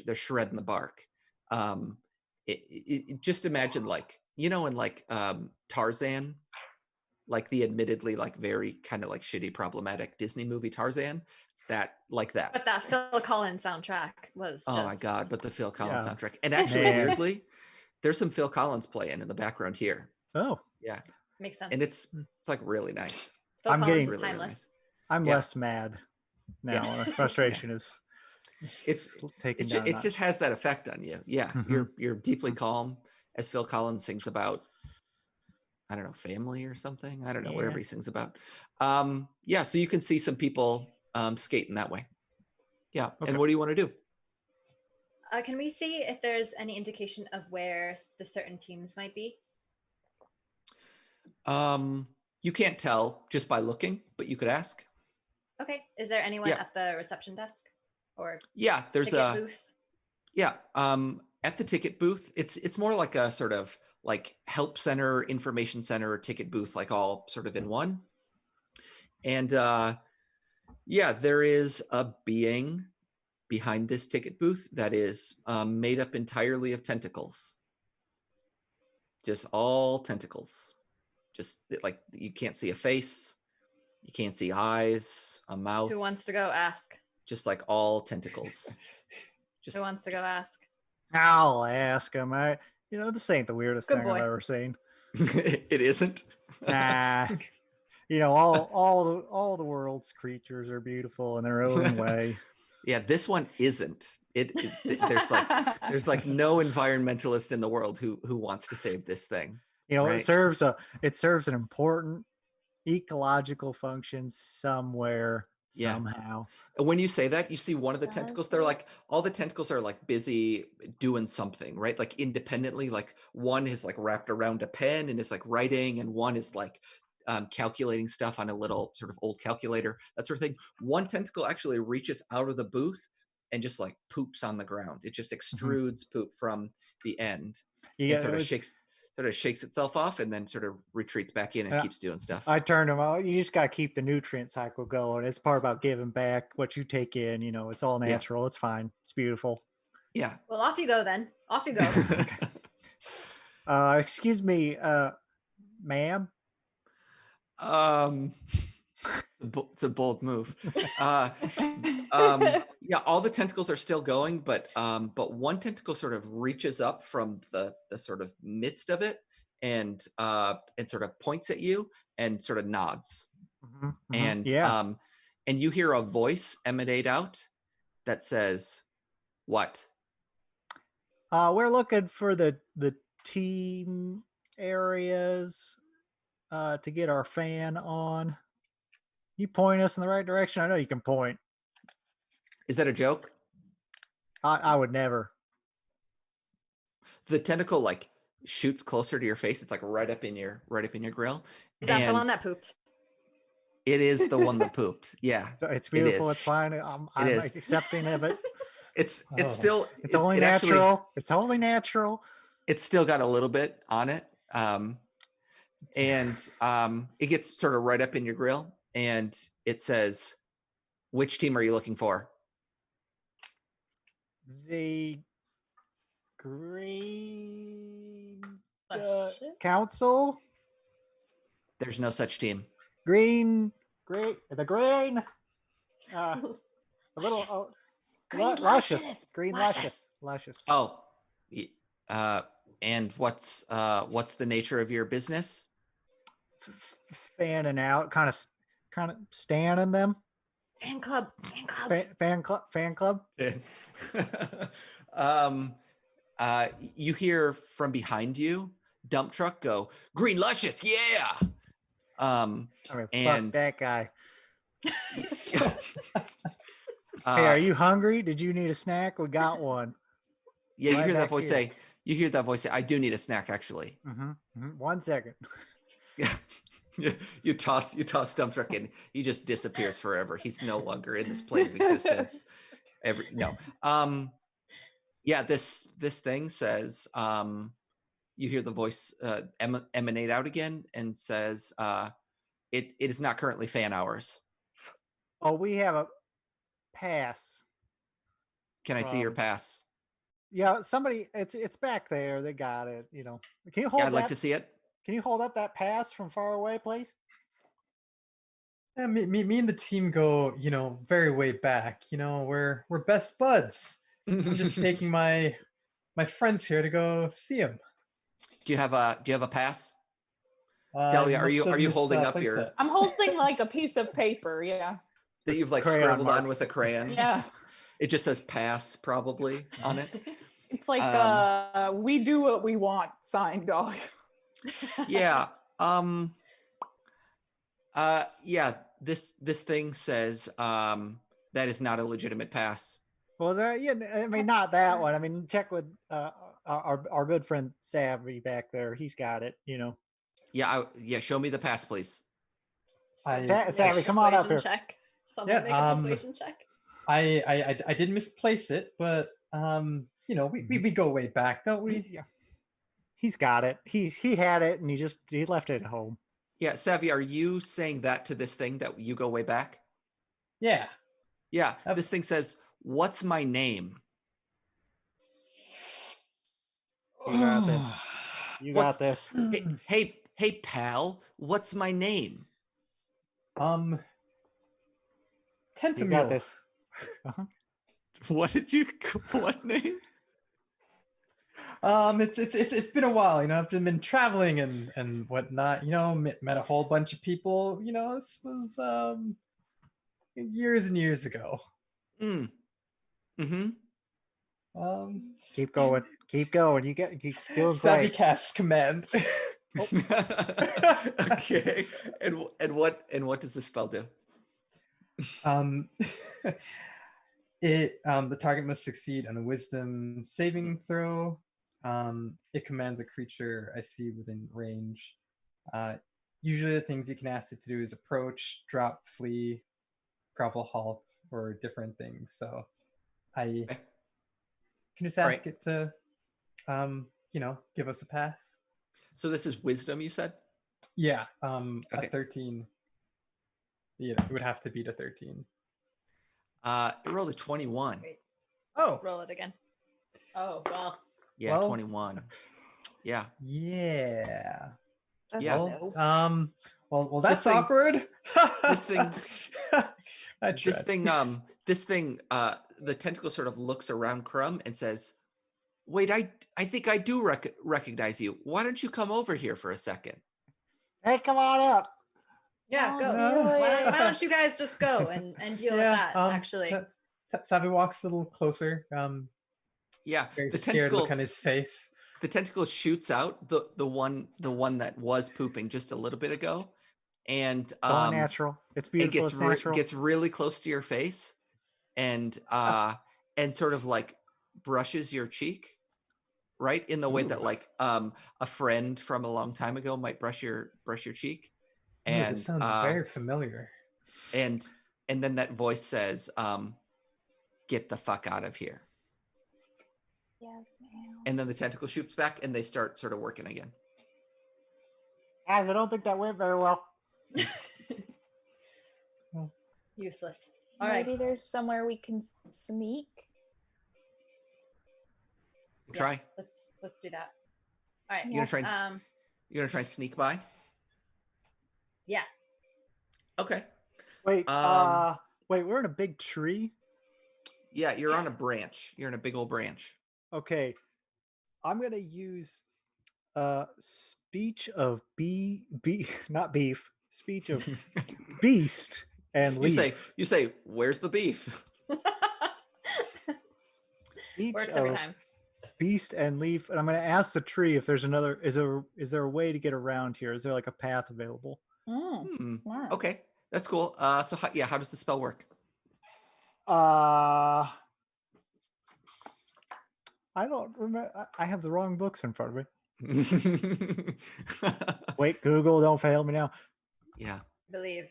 they're shredding the bark. Just imagine, like, you know, in like Tarzan, like the admittedly like very kind of like shitty problematic Disney movie Tarzan, that. But that Phil Collins soundtrack was oh just... my god, but the Phil Collins soundtrack, and actually weirdly there's some Phil Collins playing in the background here. Oh yeah, makes sense. and it's like really nice. Phil I'm Collins getting is timeless. Really nice. I'm less mad now. Frustration is taken down. It just has that effect on you. Yeah, you're deeply calm as Phil Collins sings about, I don't know, family or something. I don't know, whatever he sings about. Yeah, so you can see some people skating that way. Yeah, and what do you want to do? Can we see if there's any indication of where the certain teams might be? You can't tell just by looking, but you could ask. Okay. Is there anyone at the reception desk or there's ticket booth? Yeah, at the ticket booth, it's more like a sort of like help center, information center, ticket booth, like all sort of in one. And there is a being behind this ticket booth that is made up entirely of tentacles. Just all tentacles. Just like, you can't see a face, you can't see eyes, a mouth. Who wants to go ask? Just like all tentacles. Who wants to go ask? I'll ask him. This ain't the weirdest thing boy. I've ever seen. It isn't? Nah. All the world's creatures are beautiful in their own way. Yeah, this one isn't. There's like no environmentalist in the world who wants to save this thing. Right? It serves an important ecological function somewhere. Somehow. When you say that, you see one of the tentacles, they're like, all the tentacles are like busy doing something, right? Like independently, like one is like wrapped around a pen and is like writing, and one is like calculating stuff on a little sort of old calculator, that sort of thing. One tentacle actually reaches out of the booth and just like poops on the ground. It just extrudes poop from the end. It sort of shakes itself off and then sort of retreats back in and keeps doing stuff. I turned him out. You just got to keep the nutrient cycle going. It's part about giving back what you take in. It's all natural. It's fine. It's beautiful. Yeah. Well, off you go then. Off you go. Excuse me, ma'am. It's a bold move. All the tentacles are still going, but one tentacle sort of reaches up from the sort of midst of it and sort of points at you and sort of nods. And you hear a voice emanate out that says, "What?" We're looking for the team areas to get our fan on. You point us in the right direction. I know you can point. Is that a joke? I would never. The tentacle like shoots closer to your face. It's like right up in your grill. Is that the one that pooped? It is the one that pooped. Yeah. It's beautiful. It's fine. I'm accepting of it. It's only natural. It's only natural. It's still got a little bit on it. And it gets sort of right up in your grill. And it says, "Which team are you looking for?" The Green Council. There's no such team. The green. A little luscious. Green luscious. Oh, And what's the nature of your business? Fanning out, kind of standing them. Fan club. Fan club. You hear from behind you, dump truck go, Green Luscious, yeah. I mean, and fuck that guy. uh, Hey, are you hungry? Did you need a snack? We got one. Yeah, you Right hear that back voice here. say, you hear that voice say, I do need a snack, actually. 1 second. Yeah. You toss dump truck and he just disappears forever. He's no longer in this plane of existence. Yeah, this thing says, you hear the voice emanate out again and says, it is not currently fan hours. Oh, we have a pass. Can I see your pass? Yeah, somebody, it's back there. They got it. You know, can you hold? Yeah, I'd like to see it. Can you hold up that pass from far away, please? Yeah, me and the team go, very way back. We're best buds. I'm just taking my friends here to go see him. Do you have a pass? Delia, are you holding up your? I'm holding like a piece of paper, yeah. That you've like scribbled on with a crayon. Yeah. It just says pass probably on it. It's like we do what we want, signed dog. Yeah. Yeah, this thing says that is not a legitimate pass. Well, yeah, I mean, not that one. I mean, check with our good friend Savvy back there. He's got it, Yeah, show me the pass, please. Savvy, come on up here. Check. Someone make a persuasion check. I did misplace it, but we go way back, don't we? Yeah. He's got it. He had it, and he left it at home. Yeah, Savvy, are you saying that to this thing that you go way back? Yeah. Yeah. This thing says, "What's my name?" You got this. You got this. Hey, pal. What's my name? Tentamule. You got this. What name? It's been a while, I've been traveling and whatnot, met a whole bunch of people, this was years and years ago. Keep going. Keep going. You keep doing Savvy great. cast command. Okay. And what does the spell do? The target must succeed on a wisdom saving throw. It commands a creature I see within range. Usually the things you can ask it to do is approach, drop, flee, grovel, halt, or different things. So I can just ask it to, give us a pass. So this is wisdom, you said? Yeah, a 13. Yeah, it would have to beat a 13. It rolled a 21. Great. Oh. Roll it again. Oh, well. Yeah, 21. Yeah. Yeah. Yeah. Well, that's awkward. This thing, the tentacle sort of looks around Crumb and says, "Wait, I think I do recognize you. Why don't you come over here for a second?" Hey, come on up. Yeah, go. Why don't you guys just go and deal with that, actually? Savvy walks a little closer. Yeah, very the scared tentacle look on his face. The tentacle shoots out the one that was pooping just a little bit ago, and all natural. It's beautiful. It's natural. Gets really close to your face, and sort of like brushes your cheek, right in the way that like a friend from a long time ago might brush your cheek. And this sounds very familiar. And then that voice says, "Get the fuck out of here." Yes, ma'am. And then the tentacle shoots back, and they start sort of working again. Guys, I don't think that went very well. Useless. Maybe there's somewhere we can sneak. Try. Yes, let's do that. All right. You're gonna try and sneak by? Yeah. Okay. Wait, we're in a big tree. Yeah, you're on a branch. You're in a big old branch. Okay. I'm gonna use speech of not beef, speech of beast and leaf. You say, where's the beef? Speech Works every of time. beast and leaf, and I'm gonna ask the tree if there's another. Is there a way to get around here? Is there like a path available? Smart. Okay, that's cool. So how does the spell work? I don't remember. I have the wrong books in front of me. Wait, Google, don't fail me now. Yeah. Believe.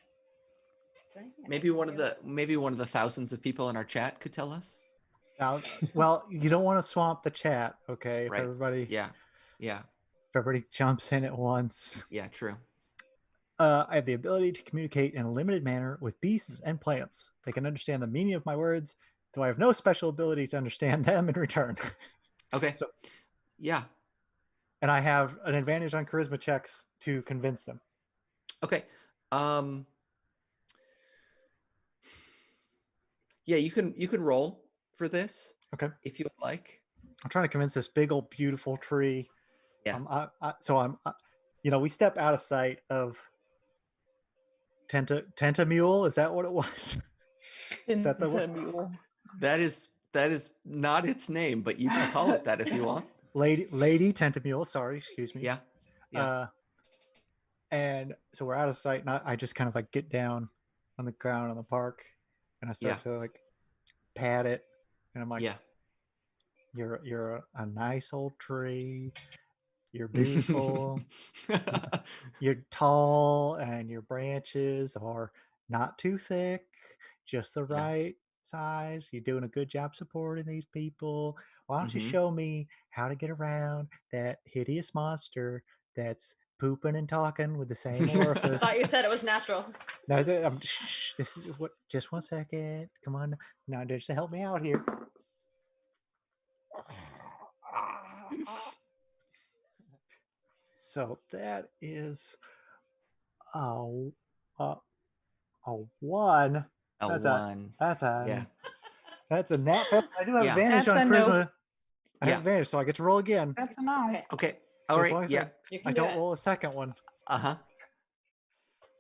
Maybe one of the thousands of people in our chat could tell us. Well, you don't want to swamp the chat, okay? If Right. everybody, Yeah. if everybody jumps in at once. Yeah, true. I have the ability to communicate in a limited manner with beasts and plants. They can understand the meaning of my words, though I have no special ability to understand them in return. Okay. So, yeah. And I have an advantage on charisma checks to convince them. Okay. Yeah, you can roll for this. Okay. If you would like. I'm trying to convince this big old beautiful tree. Yeah. We step out of sight of Tentamule. Is that what it was? Is that the Tentamule? That is not its name, but you can call it that if you want. Lady Tentamule. Sorry, excuse me. Yeah. Yeah. And so we're out of sight, and I just kind of like get down on the ground in the park, and I start to like pat it, and I'm like, yeah, you're a nice old tree. You're beautiful. You're tall, and your branches are not too thick, just the right size. You're doing a good job supporting these people. Why don't you show me how to get around that hideous monster that's pooping and talking with the same orifice? I thought you said it was natural. No, this is what. Just 1 second. Come on, now just to help me out here. So that is a 1. That's a nat. I do have advantage on charisma. I have advantage, so I get to roll again. That's a no. Okay. All right. I don't roll a second one.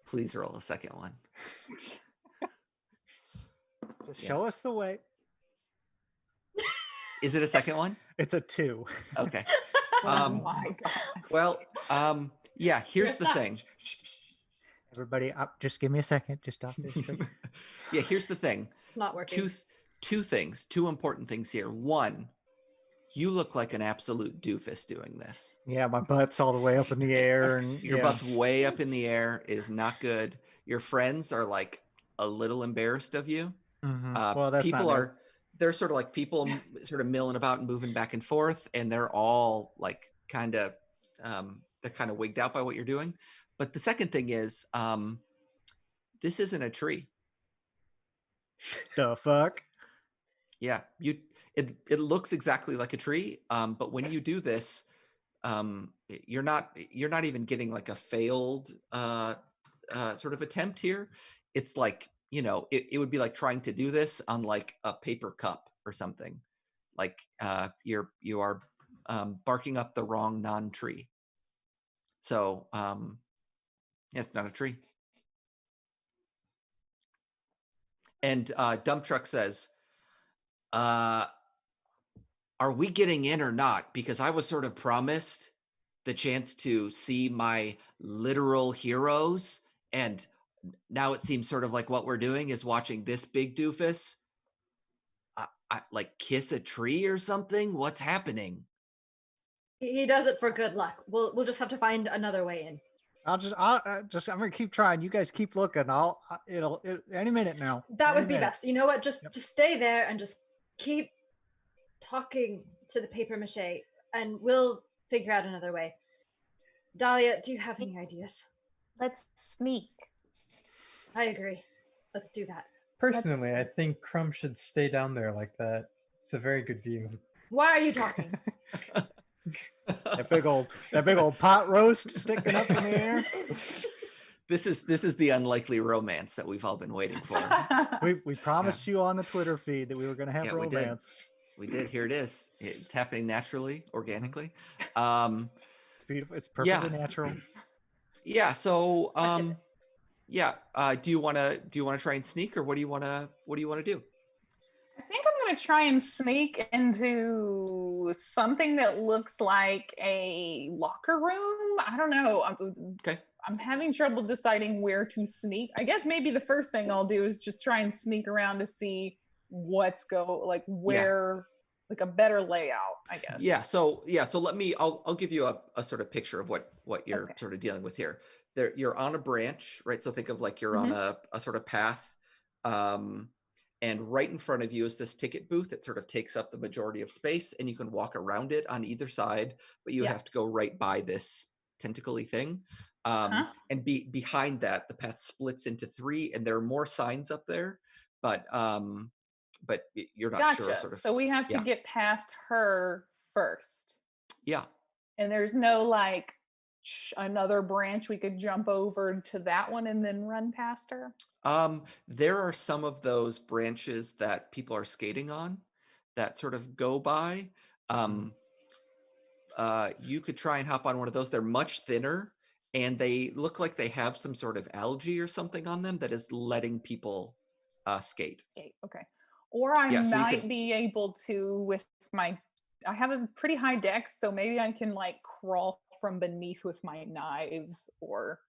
Please roll a second one. Just show us the way. Is it a second one? It's a 2. Okay. Oh my God. Well, yeah. Here's the thing. Everybody, just give me a second. Just stop this. Yeah. Here's the thing. It's not working. Two important things here. One, you look like an absolute doofus doing this. Yeah, my butt's all the way up in the air, and your butt's way up in the air. It is not good. Your friends are like a little embarrassed of you. Well, that's people they're sort of like people sort of milling about and moving back and forth, and they're all like they're kind of wigged out by what you're doing. But the second thing is, this isn't a tree. The fuck? Yeah, it looks exactly like a tree, but when you do this, you're not even getting like a failed sort of attempt here. It's like, it would be like trying to do this on like a paper cup or something. Like you are barking up the wrong non-tree. So it's not a tree. And Dump Truck says, are we getting in or not? Because I was sort of promised the chance to see my literal heroes, and now it seems sort of like what we're doing is watching this big doofus like kiss a tree or something. What's happening? He does it for good luck. We'll just have to find another way in. I'm gonna keep trying. You guys keep looking. It'll any minute now. That would be best. You know what? Just stay there and just keep talking to the paper mache, and we'll figure out another way. Dahlia, do you have any ideas? Let's sneak. I agree. Let's do that. Personally, I think Crumb should stay down there like that. It's a very good view. Why are you talking? That big old pot roast sticking up in the air. This is the unlikely romance that we've all been waiting for. We promised you on the Twitter feed that we were going to have romance. We did. Here it is. It's happening naturally, organically. It's beautiful. It's perfectly natural. Yeah. So, Worship it. yeah. Do you want to try and sneak, or what do you want to do? I think I'm going to try and sneak into something that looks like a locker room. I don't know. Okay. I'm having trouble deciding where to sneak. I guess maybe the first thing I'll do is just try and sneak around to see what's where, like a better layout, I guess. Yeah. So I'll give you a sort of picture of what you're sort of dealing with here. You're on a branch, right? So think of like you're on a sort of path. And right in front of you is this ticket booth. It sort of takes up the majority of space, and you can walk around it on either side, but you have to go right by this tentacle-y thing. And behind that, the path splits into 3, and there are more signs up there, but you're not sure. Sort of. So we have to get past her first. Yeah. And there's no like another branch we could jump over to that one and then run past her. There are some of those branches that people are skating on that sort of go by. You could try and hop on one of those. They're much thinner, and they look like they have some sort of algae or something on them that is letting people skate. Okay. Or I might be able to with I have a pretty high dex, so maybe I can like crawl from beneath with my knives or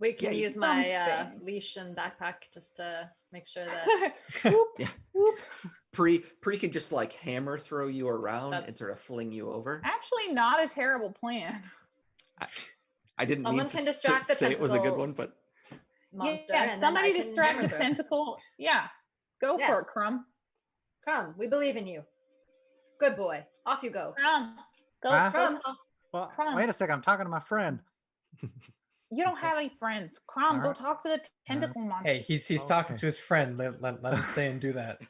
we can use my leash and backpack just to make sure that whoop. Pri can just like hammer throw you around and sort of fling you over. Actually, not a terrible plan. I didn't mean to say it was a good one, but monster. Yeah, somebody distract the tentacle. Yeah, go for it, Crumb. Crumb, we believe in you. Good boy. Off you go. Crumb, go. Crumb. Well, Crumb. Wait a second. I'm talking to my friend. You don't have any friends. Crumb, go talk to the tentacle monster. Hey, he's talking to his friend. Let him stay and do that.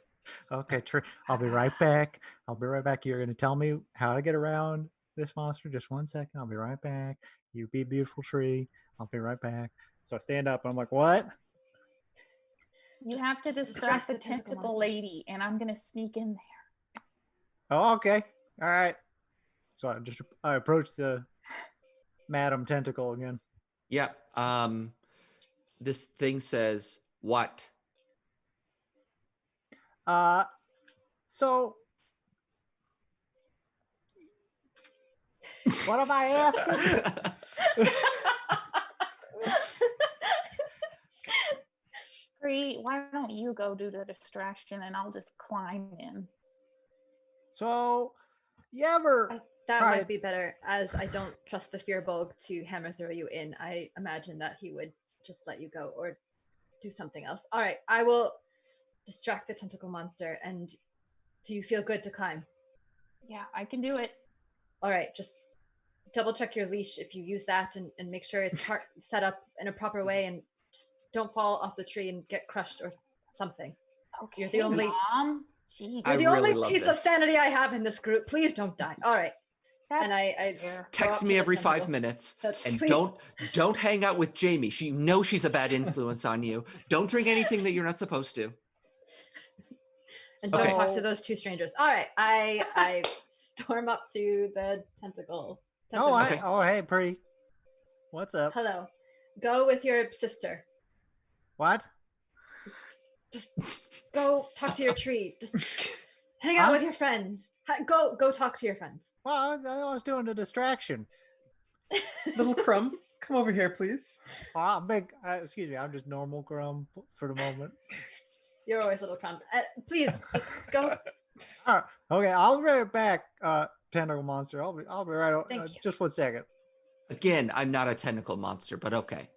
Okay, true. I'll be right back. You're going to tell me how to get around this monster. Just 1 second. I'll be right back. You be a beautiful tree. I'll be right back. So I stand up and I'm like, what? You have to distract the tentacle lady, and I'm going to sneak in there. Oh, okay. All right. So I approach the Madam Tentacle again. Yeah. This thing says what? So what am I asking? Bree, why don't you go do the distraction and I'll just climb in? So you ever that might be better, as I don't trust the Fearbog to hammer throw you in. I imagine that he would just let you go or do something else. All right, I will distract the tentacle monster. And do you feel good to climb? Yeah, I can do it. All right, just double check your leash if you use that, and make sure it's set up in a proper way, and just don't fall off the tree and get crushed or something. Okay, you're the only Mom. You're the only piece of sanity I have in this group. Please don't die. All right. That's and I text me every 5 minutes, and don't hang out with Jamie. She's a bad influence on you. Don't drink anything that you're not supposed to. And don't talk to those 2 strangers. All right, I storm up to the tentacle. Hey, Pri. What's up? Hello. Go with your sister. What? Just go talk to your tree. Just hang out with your friends. Go talk to your friends. Well, I was doing a distraction. Little Crumb, come over here, please. Excuse me, I'm just normal Crumb for the moment. You're always Little Crumb. Please, just go. All right, okay, I'll be right back, tentacle monster. I'll be right over. Just 1 second. Again, I'm not a tentacle monster, but okay.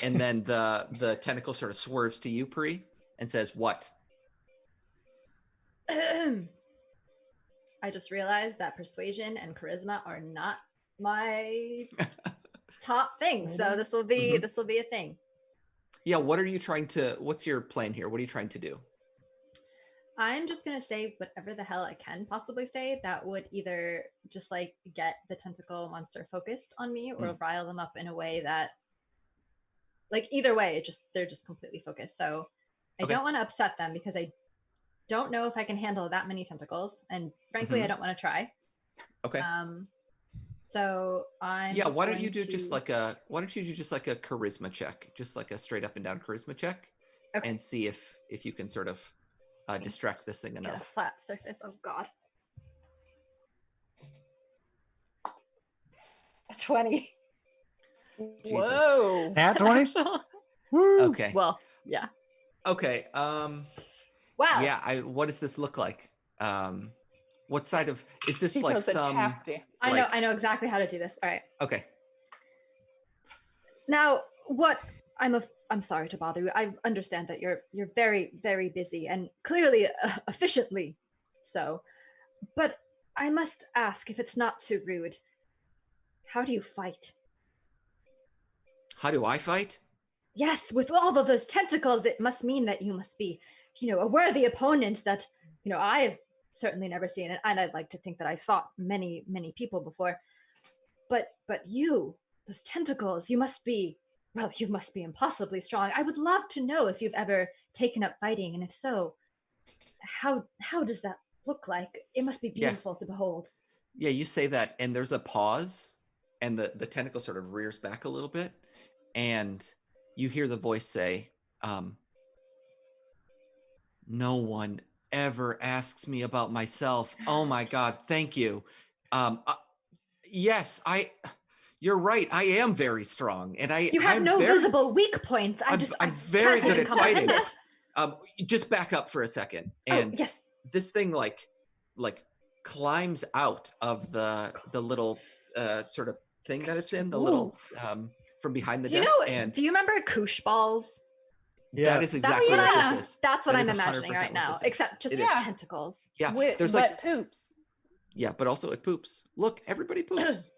And then the tentacle sort of swerves to you, Pri, and says, "What?" I just realized that persuasion and charisma are not my top thing. So this will be a thing. Yeah, what's your plan here? What are you trying to do? I'm just going to say whatever the hell I can possibly say that would either just like get the tentacle monster focused on me or rile them up in a way that, like, either way, they're just completely focused. So I don't want to upset them because I don't know if I can handle that many tentacles, and frankly, I don't want to try. Okay. So I'm. Yeah. Why don't you do just like a charisma check, just like a straight up and down charisma check, and see if you can sort of distract this thing enough. Get a flat surface. Oh God. A 20. Jesus. Whoa. Nat 20? Woo. Okay. Well, yeah. Okay. Wow. Yeah. What does this look like? What side of is this She like does a some? tap dance. I know exactly how to do this. All right. Okay. Now, what I'm sorry to bother you. I understand that you're very, very busy and clearly efficiently so. But I must ask, if it's not too rude, how do you fight? How do I fight? Yes, with all of those tentacles, it must mean that you must be, a worthy opponent that, I've certainly never seen it, and I'd like to think that I've fought many, many people before. But you, those tentacles, you must be impossibly strong. I would love to know if you've ever taken up fighting, and if so, how does that look like? It must be beautiful to behold. Yeah, you say that, and there's a pause, and the tentacle sort of rears back a little bit, and you hear the voice say, no one ever asks me about myself. Oh my God, thank you. Yes, you're right. I am very strong, and you have I'm no very, visible weak points. I'm very good at fighting. It. Just back up for a second, and yes, this thing like climbs out of the little sort of thing that it's in, the little from behind the desk. And do you remember koosh balls? That is exactly what this is. That's what I'm imagining right now, except just tentacles. Yeah, there's like poops. Yeah, but also it poops. Look, everybody poops.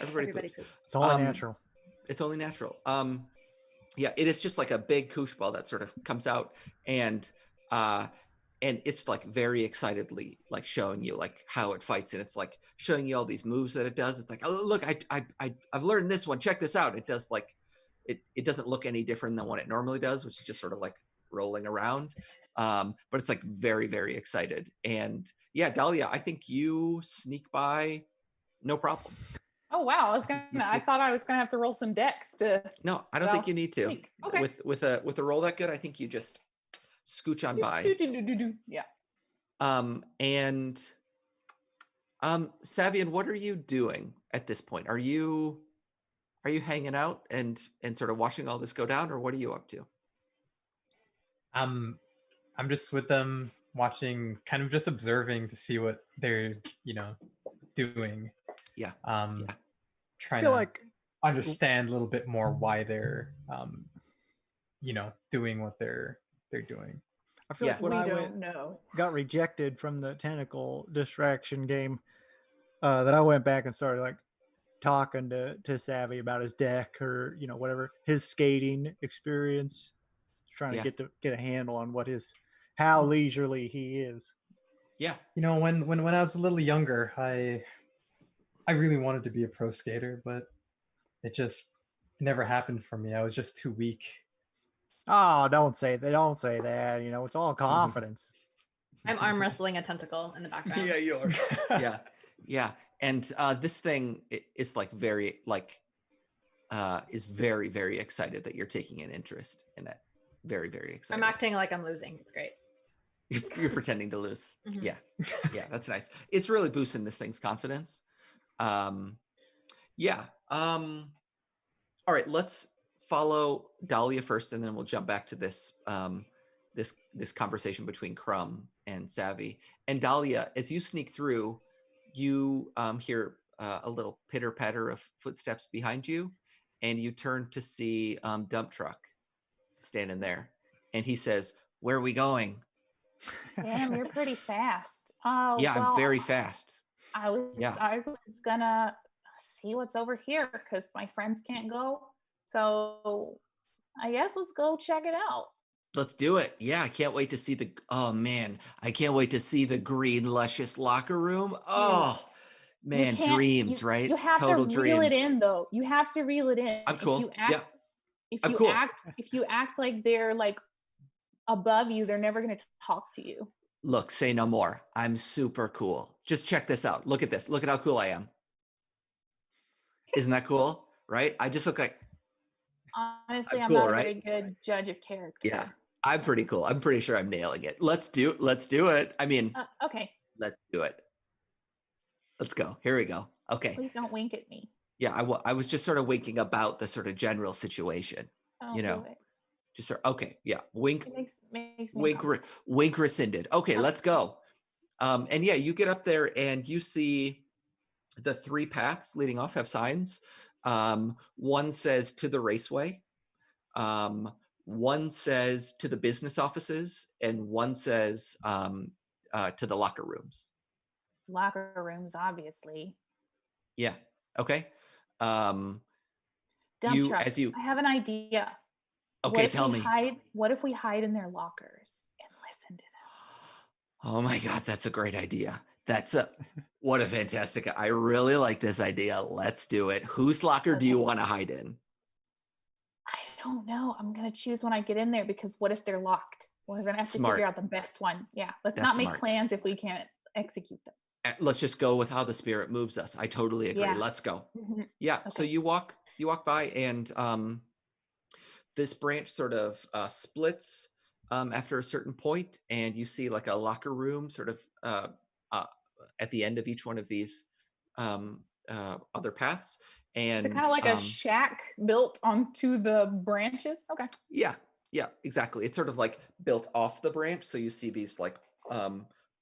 Everybody poops. It's only natural. It's only natural. Yeah, it is just like a big koosh ball that sort of comes out, and it's like very excitedly like showing you like how it fights, and it's like showing you all these moves that it does. It's like, oh look, I've learned this one. Check this out. It does like it doesn't look any different than what it normally does, which is just sort of like rolling around. But it's like very, very excited. And yeah, Dahlia, I think you sneak by no problem. Oh wow, I thought I was gonna have to roll some dex to. No, I don't think you need to. Sneak. Okay. With a roll that good, I think you just scooch on by. Yeah. And Savian, what are you doing at this point? Are you hanging out and sort of watching all this go down, or what are you up to? I'm just with them, watching, kind of just observing to see what they're, doing. Yeah. Trying to understand a little bit more why they're, doing what they're doing. I feel like when I got rejected from the tentacle distraction game, that I went back and started like talking to Savvy about his deck or whatever his skating experience, trying to get a handle on how leisurely he is. Yeah. When I was a little younger, I really wanted to be a pro skater, but it never happened for me. I was just too weak. Oh, don't say that. It's all confidence. I'm arm wrestling a tentacle in the background. Yeah, you are. Yeah. And this thing is like very is very, very excited that you're taking an interest in it. Very, very excited. I'm acting like I'm losing. It's great. You're pretending to lose. Mm-hmm. Yeah, that's nice. It's really boosting this thing's confidence. Yeah. All right, let's follow Dahlia first, and then we'll jump back to this this conversation between Crumb and Savvy. And Dahlia, as you sneak through, you hear a little pitter patter of footsteps behind you, and you turn to see Dump Truck standing there, and he says, "Where are we going?" Damn, you're pretty fast. Oh, yeah, well, I'm very fast. I was gonna see what's over here because my friends can't go. So I guess let's go check it out. Let's do it. Yeah, I can't wait to see I can't wait to see the green luscious locker room. Oh man, dreams, right? You have Total to dreams. reel it in though. You have to reel it in. I'm cool. If you act like they're like above you, they're never gonna talk to you. Look, say no more. I'm super cool. Just check this out. Look at this. Look at how cool I am. Isn't that cool? Right? I just look like Honestly, I'm cool, not a right? very good judge of character. Yeah. I'm pretty cool. I'm pretty sure I'm nailing it. Let's do it. I mean, okay. let's do it. Let's go. Here we go. Okay. Please don't wink at me. Yeah, I was just sort of winking about the sort of general situation. Don't do it. Just sort of, okay, yeah. Wink, It makes me wink rescinded. Okay, let's go. And yeah, you get up there and you see the 3 paths leading off have signs. One says to the raceway. One says to the business offices, and one says to the locker rooms. Locker rooms, obviously. Yeah. Okay. Dump truck. I have an idea. Okay, tell me. What if we hide in their lockers and listen to them? Oh my God, that's a great idea. What a fantastic. I really like this idea. Let's do it. Whose locker do you want to hide in? I don't know. I'm going to choose when I get in there because what if they're locked? We're going to have to figure out the best one. Yeah. Let's not make plans if we can't execute them. Let's just go with how the spirit moves us. I totally agree. Yeah. Let's go. Mm-hmm. Yeah. Okay. So you walk by and this branch sort of splits after a certain point, and you see like a locker room sort of at the end of each one of these other paths. And is it kind of like a shack built onto the branches? Okay. Yeah, exactly. It's sort of like built off the branch. So you see these like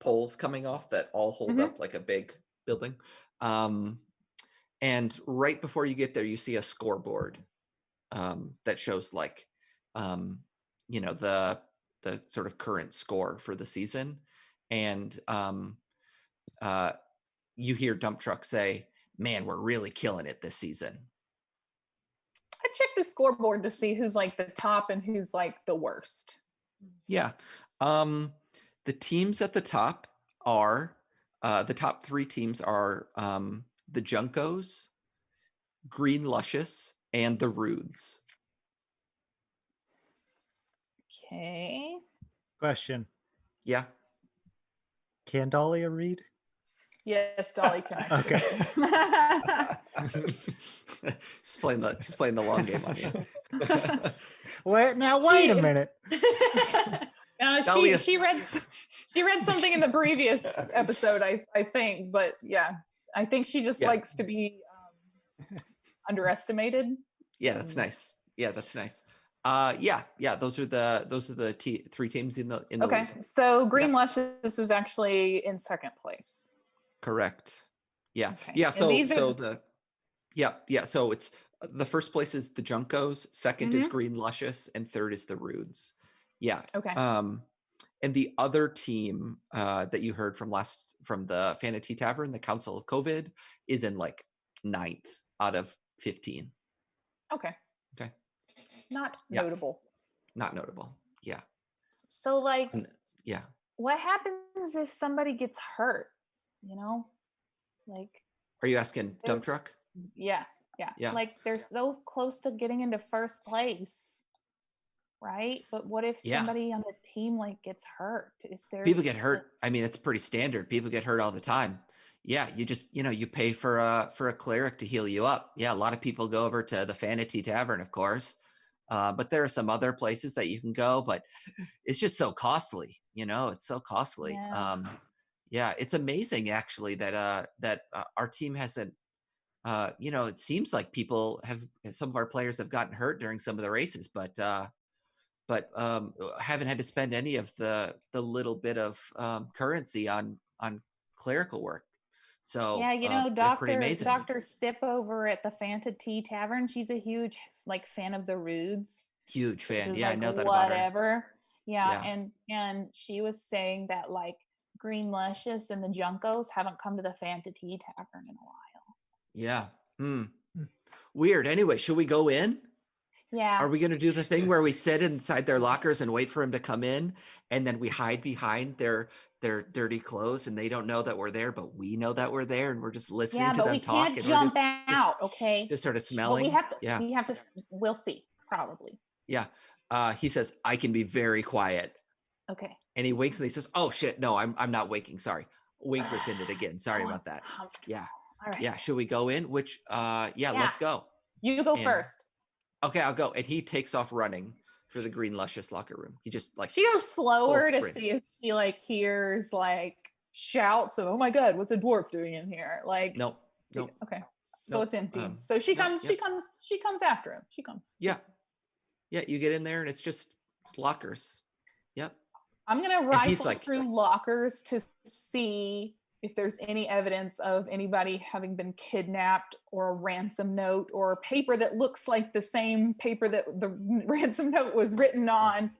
poles coming off that all hold up like a big building. And right before you get there, you see a scoreboard that shows like, the sort of current score for the season. And you hear Dump Truck say, "Man, we're really killing it this season." I checked the scoreboard to see who's like the top and who's like the worst. Yeah. The teams at the top are, the top 3 teams are the Junkos, Green Luscious, and the Rudes. Okay. Question. Yeah. Can Dahlia read? Yes, Dolly can. Okay. She's playing the long game on you. Wait a minute. She read something in the previous episode, I think, but yeah, I think she just likes to be underestimated. Yeah, that's nice. Yeah, that's nice. Those are the 3 teams in the okay lead. So Green Luscious is actually in second place. Correct. Yeah. Okay. Yeah. So it's the first place is the Junkos, second is Green Luscious, and third is the Rudes. Yeah. Okay. And the other team that you heard from the Fantasy Tavern, the Council of COVID, is in like 9th out of 15. Okay. Not notable. Not notable. Yeah. So like, yeah. What happens if somebody gets hurt? Like. Are you asking Dump Truck? Yeah. Like they're so close to getting into first place, right? But what if somebody on the team like gets hurt? People get hurt? I mean, it's pretty standard. People get hurt all the time. Yeah, you just you pay for a cleric to heal you up. Yeah, a lot of people go over to the Fantasy Tavern, of course. But there are some other places that you can go, but it's just so costly. It's so costly. Yeah. It's amazing actually that our team hasn't. It seems like some of our players have gotten hurt during some of the races, but haven't had to spend any of the little bit of currency on clerical work. So yeah, Dr. Sip over at the Fantasy Tavern, she's a huge fan of the Rudes. Huge fan. Yeah, I know that about her. Whatever. Yeah, and she was saying that like Green Luscious and the Junkos haven't come to the Fantasy Tavern in a while. Yeah. Weird. Anyway, should we go in? Yeah. Are we going to do the thing where we sit inside their lockers and wait for him to come in, and then we hide behind their dirty clothes, and they don't know that we're there, but we know that we're there, and we're just listening to them talk. Yeah, but we can't jump out, okay? Just sort of smelling. Well, we have to. We'll see, probably. Yeah. He says, "I can be very quiet." Okay. and he winks and he says, "Oh shit, no, I'm not winking. Sorry, wink rescinded again. Sorry about that." Yeah, All right. yeah. Should we go in? Which, yeah, let's go. You go And- first. Okay, I'll go. And he takes off running for the green luscious locker room. He just like She goes slower to sprint. see if she like hears like shouts of, "Oh my god, what's a dwarf doing in here?" Like, Nope. Okay, so Nope. it's empty. So she no, comes. yep. She comes after him. She comes. Yeah. You get in there and it's just lockers. Yep. I'm gonna he's rifle like- through lockers to see if there's any evidence of anybody having been kidnapped, or a ransom note, or a paper that looks like the same paper that the ransom note was written on.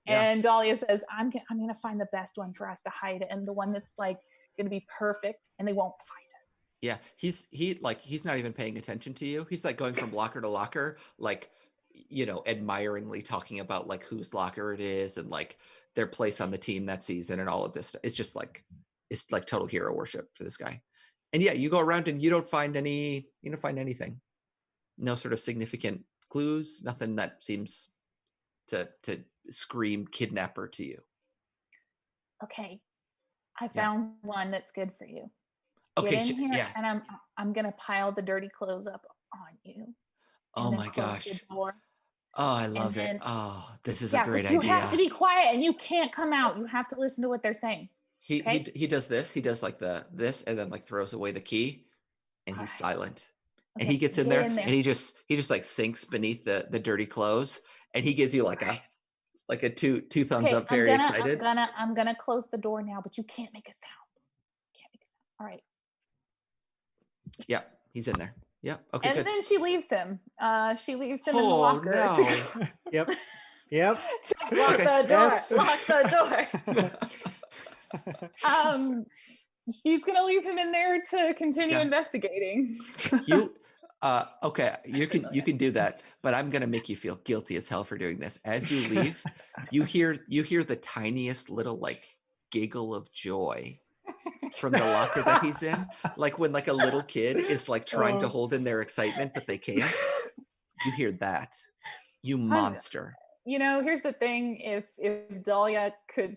Yeah. And Dahlia says, I'm gonna find the best one for us to hide it, and the one that's like gonna be perfect, and they won't find us. Yeah. He's not even paying attention to you. He's like going from locker to locker, like, admiringly talking about like whose locker it is and like their place on the team that season and all of this stuff. It's just like, it's like total hero worship for this guy. And yeah, you go around and you don't find anything. No sort of significant clues, nothing that seems to scream kidnapper to you. Okay, I found one that's good for you. Okay, Get in here, yeah. and I'm gonna pile the dirty clothes up on you. Oh and then my close the gosh. door. Oh, I love then- it. Oh, this is Yeah, a great but you idea. have to be quiet, and you can't come out. You have to listen to what they're saying. He does this. He does like this, and then like throws away the key, and he's silent. And he gets in there, and he just like sinks beneath the dirty clothes, and he gives you like a two thumbs up, very excited. I'm gonna close the door now, but you can't make a sound. All right. Yep, he's in there. Yep. Okay. And good. then she leaves him. She leaves him in the locker. No. Yep. Lock the door. Yes. Lock the door. She's gonna leave him in there to continue investigating. Okay, you can do that, but I'm gonna make you feel guilty as hell for doing this. As you leave, you hear the tiniest little like giggle of joy from the locker that he's in, like when like a little kid is like trying to hold in their excitement but they can't. You hear that, you monster. Here's the thing: if Dahlia could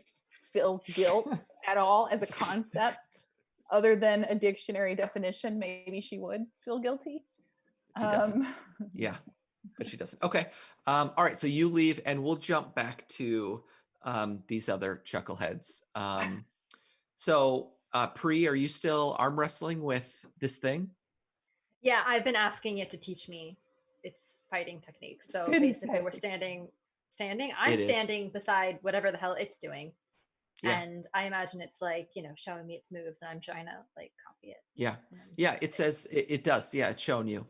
feel guilt at all as a concept, other than a dictionary definition, maybe she would feel guilty. She doesn't. Yeah, but she doesn't. Okay. All right. So you leave, and we'll jump back to these other chuckleheads. So Pri, are you still arm wrestling with this thing? Yeah, I've been asking it to teach me its fighting techniques. So basically, we're standing. I'm standing beside whatever the hell it's doing. Yeah. And I imagine it's like, showing me its moves, and I'm trying to like copy it. Yeah. Yeah. It says it does. Yeah. It's showing you.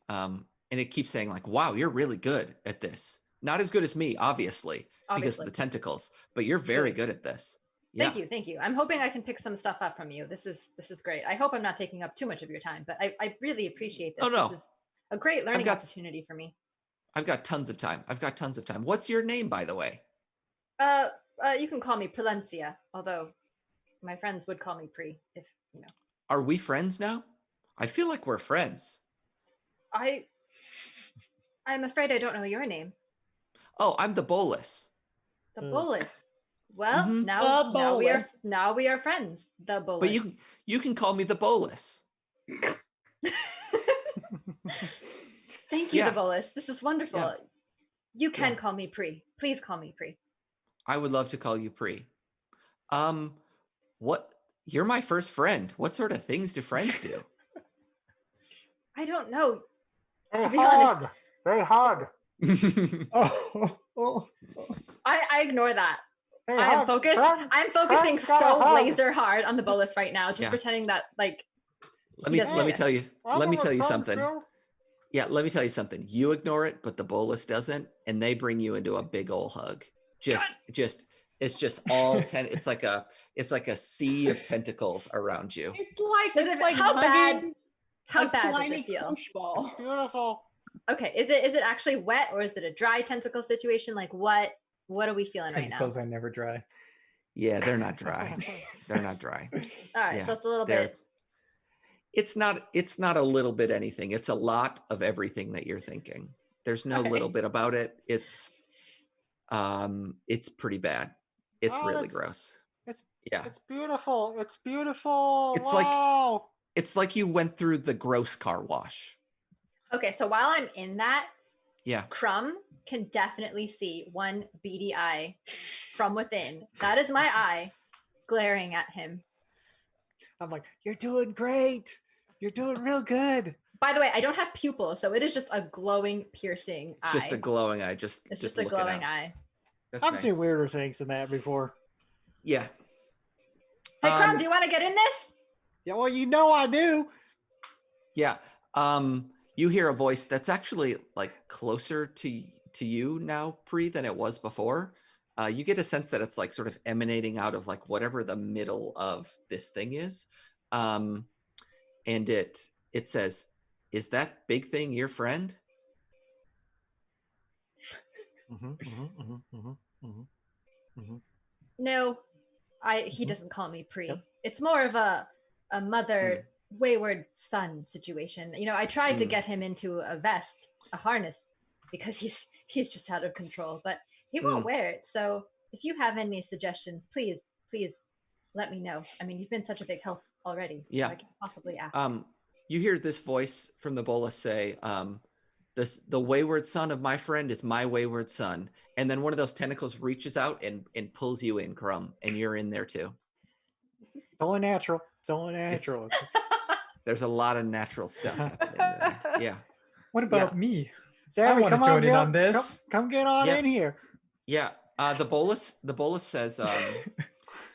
And it keeps saying like, wow, you're really good at this. Not as good as me, obviously. Because of the tentacles, but you're very good at this. Yeah. Thank you. I'm hoping I can pick some stuff up from you. This is great. I hope I'm not taking up too much of your time, but I really appreciate this. Oh, no. This is a great learning opportunity for me. I've got tons of time. What's your name, by the way? You can call me Pralencia, although my friends would call me Pri, if you know. Are we friends now? I feel like we're friends. I'm afraid I don't know your name. Oh, I'm the Bolus. The Bolus. Well, now we are friends. The Bolus. But you can call me the Bolus. Thank you, the Bolus. This is wonderful. Yeah. You can call me Pri. Please call me Pri. I would love to call you Pri. What? You're my first friend. What sort of things do friends do? I don't know. To be honest, very hard. I ignore that. I'm focusing so laser hard on the Bolus right now, just pretending that like. Let me tell you something. Yeah, let me tell you something. You ignore it, but the Bolus doesn't, and they bring you into a big ol' hug. It's just all it's like a sea of tentacles around you. It's like how bad does slimy it feel? Ball. Beautiful. Okay, is it actually wet, or is it a dry tentacle situation? Like what are we feeling right now? Tentacles are never dry. Yeah, they're not dry. They're not dry. All right, so it's a little bit. It's not a little bit anything. It's a lot of everything that you're thinking. There's no little bit about it. It's pretty bad. It's really gross. It's Yeah. It's beautiful. It's beautiful. It's wow. It's like you went through the gross car wash. Okay, so while I'm in that, Yeah. Crumb can definitely see one beady eye from within. That is my eye glaring at him. I'm like, you're doing great. You're doing real good. By the way, I don't have pupils, so it is just a glowing, piercing eye. It's just a glowing eye. It's just a glowing eye. That's I've nice. seen weirder things than that before. Yeah. Hey, Crumb, do you want to get in this? Yeah, well, you know I do. Yeah. You hear a voice that's actually like closer to you now, Pri, than it was before. You get a sense that it's like sort of emanating out of like whatever the middle of this thing is. And it says, "Is that big thing your friend?" No, he doesn't call me Pri. Yep. It's more of a mother wayward son situation. You know, I tried to get him into a vest, a harness, because he's just out of control, but he won't wear it. So if you have any suggestions, please let me know. I mean, you've been such a big help already. Yeah. So I can possibly ask. You hear this voice from the bolus say, the wayward son of my friend is my wayward son. And then one of those tentacles reaches out and pulls you in, Crumb, and you're in there too. It's only natural. It's only natural. There's a lot of natural stuff happening there. Yeah. What about me? Sammy, I want to join in on this. Come get on in here. Yeah. The bolus says,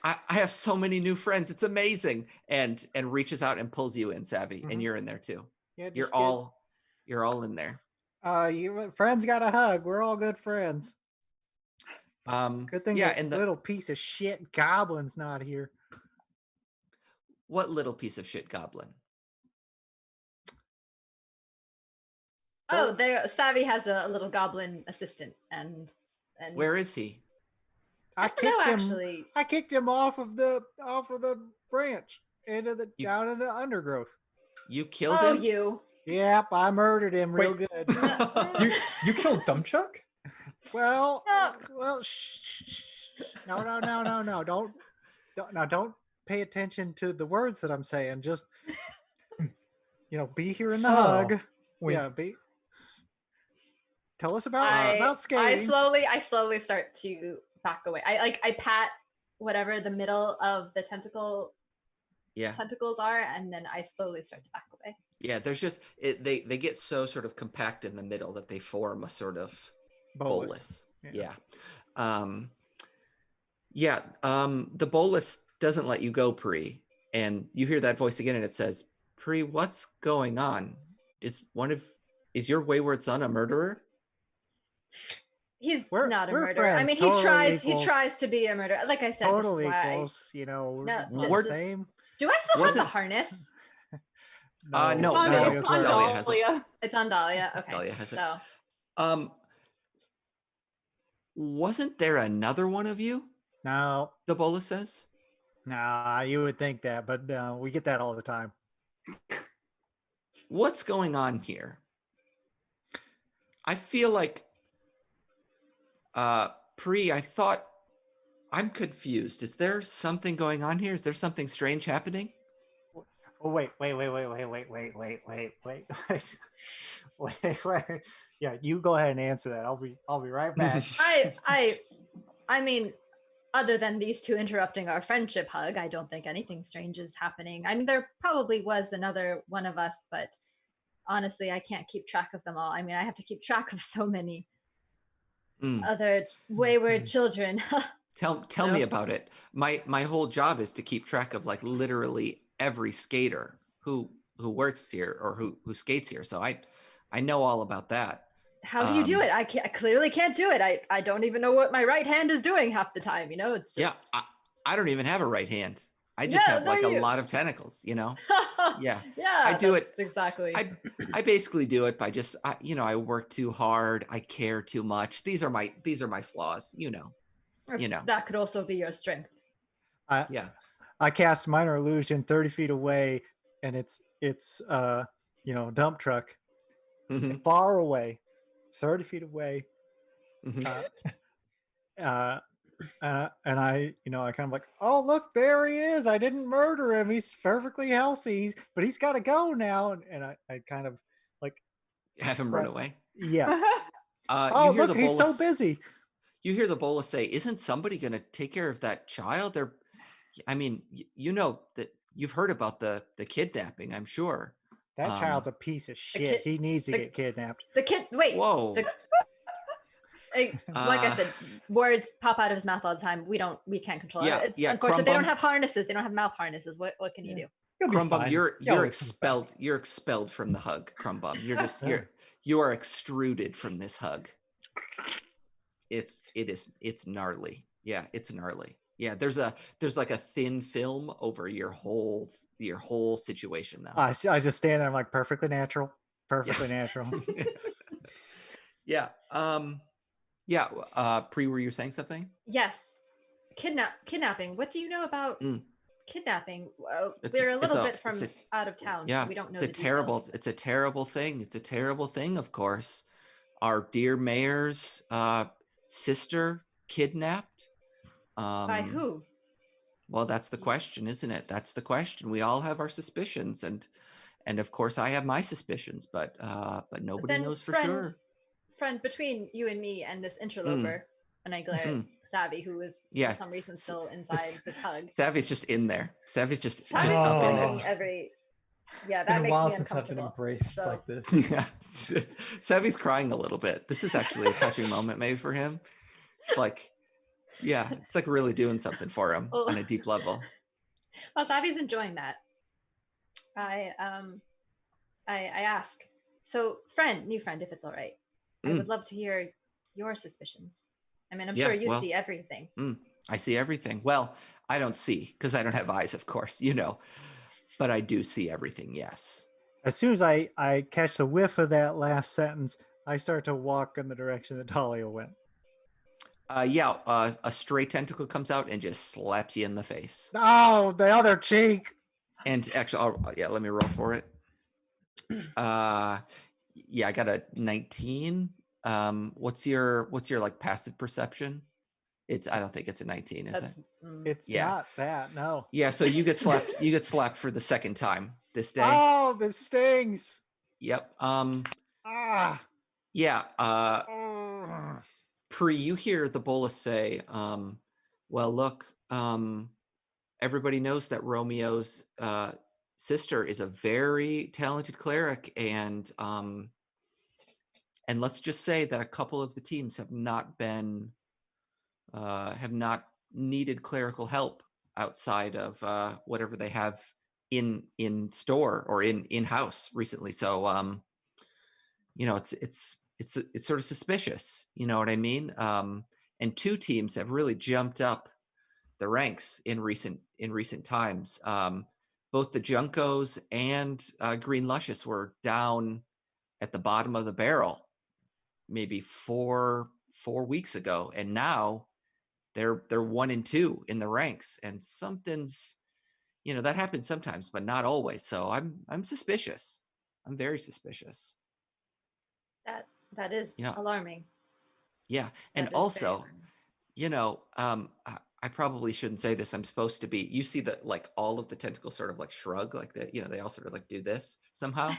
I have so many new friends. It's amazing. And reaches out and pulls you in, Savvy. And you're in there too. Yeah, you're all in there. Friends got a hug. We're all good friends. Good thing and the little piece of shit goblin's not here. What little piece of shit goblin? Oh, there. Savvy has a little goblin assistant, and where is he? I kicked him off of the branch down into undergrowth. You killed him? You. Yep, I murdered him real good. You killed Dumpchuck? Well, shh. No. Don't pay attention to the words that I'm saying. Just be here in the hug. Wait. Yeah, tell us about skating. I slowly start to back away. I pat whatever the middle of the tentacles are, and then I slowly start to back away. Yeah, there's just they get so sort of compact in the middle that they form a sort of bolus. Yeah. The bolus doesn't let you go, Pri, and you hear that voice again, and it says, "Pri, what's going on? Is your wayward son a murderer?" He's not a murderer. Friends, I mean, totally he tries to be a murderer. Like I said, totally this is why close. we're the same. Do I still have the harness? No. It's on Dahlia. It's on Dahlia. Okay. Dahlia has it. So. Wasn't there another one of you? No. The bolus says. Nah, you would think that, but we get that all the time. What's going on here? I feel like, Pri, I thought I'm confused. Is there something going on here? Is there something strange happening? Oh, wait. Yeah, you go ahead and answer that. I'll be right back. I mean, other than these two interrupting our friendship hug, I don't think anything strange is happening. I mean, there probably was another one of us, but honestly, I can't keep track of them all. I mean, I have to keep track of so many other wayward children. Tell me about it. My whole job is to keep track of like literally every skater who works here or who skates here. So I know all about that. How do you do it? I clearly can't do it. I don't even know what my right hand is doing half the time. It's just... I don't even have a right hand. I just have like a lot of tentacles. Yeah. Yeah. I do it exactly. I basically do it by just I work too hard. I care too much. These are my flaws. That could also be your strength. I cast minor illusion 30 feet away, and it's dump truck far away, 30 feet away. and I, I kind of like, oh look, there he is. I didn't murder him. He's perfectly healthy. But he's got to go now. And I kind of like have him run away. Yeah. You hear look, the he's bolus, so busy. You hear the bolus say, "Isn't somebody going to take care of that child?" I mean, you know that you've heard about the kidnapping, I'm sure. That child's a piece of shit. He needs to get kidnapped. The kid, wait. Whoa. Like I said, words pop out of his mouth all the time. We can't control it. It's unfortunate. They don't have harnesses. They don't have mouth harnesses. What can you do? Crumbum, you're expelled. You're expelled from the hug, Crumbum. You're just you are extruded from this hug. It's gnarly. Yeah, it's gnarly. Yeah, there's like a thin film over your whole situation now. I just stand there. I'm like, perfectly natural. Perfectly natural. Yeah. Pre, were you saying something? Yes. Kidnapping. What do you know about kidnapping? We're a little bit from out of town. Yeah, so we don't know. It's a terrible thing. It's a terrible thing, of course. Our dear mayor's sister kidnapped. By who? Well, that's the question, isn't it? That's the question. We all have our suspicions, and of course I have my suspicions, but nobody knows for sure. Friend, between you and me and this interloper, and I glare at Savvy, who is for some reason still inside this hug. Savvy's just in there. Savvy's just up in it. It's been a while since I've been embraced like this. Yeah, Savvy's crying a little bit. This is actually a touching moment maybe for him. It's like, it's like really doing something for him on a deep level. Well, Savvy's enjoying that. I ask, so new friend, if it's all right, I would love to hear your suspicions. I mean, I'm sure you see everything. I see everything. Well, I don't see because I don't have eyes, of course, but I do see everything. Yes. As soon as I catch the whiff of that last sentence, I start to walk in the direction that Dahlia went. A stray tentacle comes out and just slaps you in the face. Oh, the other cheek. And actually, let me roll for it. I got a 19. What's your like passive perception? I don't think it's a 19, is it? It's not that, no. Yeah, so you get slapped. You get slapped for the second time this day. Oh, this stings. Yep. Pre, you hear the bolus say, well, look, everybody knows that Romeo's sister is a very talented cleric, and let's just say that a couple of the teams have not needed clerical help outside of whatever they have in store or in house recently. So it's sort of suspicious, you know what I mean? And two teams have really jumped up the ranks in recent times. Both the Junkos and Green Luscious were down at the bottom of the barrel maybe four weeks ago, and now they're 1 and 2 in the ranks. And something's, that happens sometimes, but not always. So I'm suspicious. I'm very suspicious. That is alarming. Yeah, and also, I probably shouldn't say this. I'm supposed to be. You see that, like, all of the tentacles sort of like shrug, like that. They all sort of like do this somehow.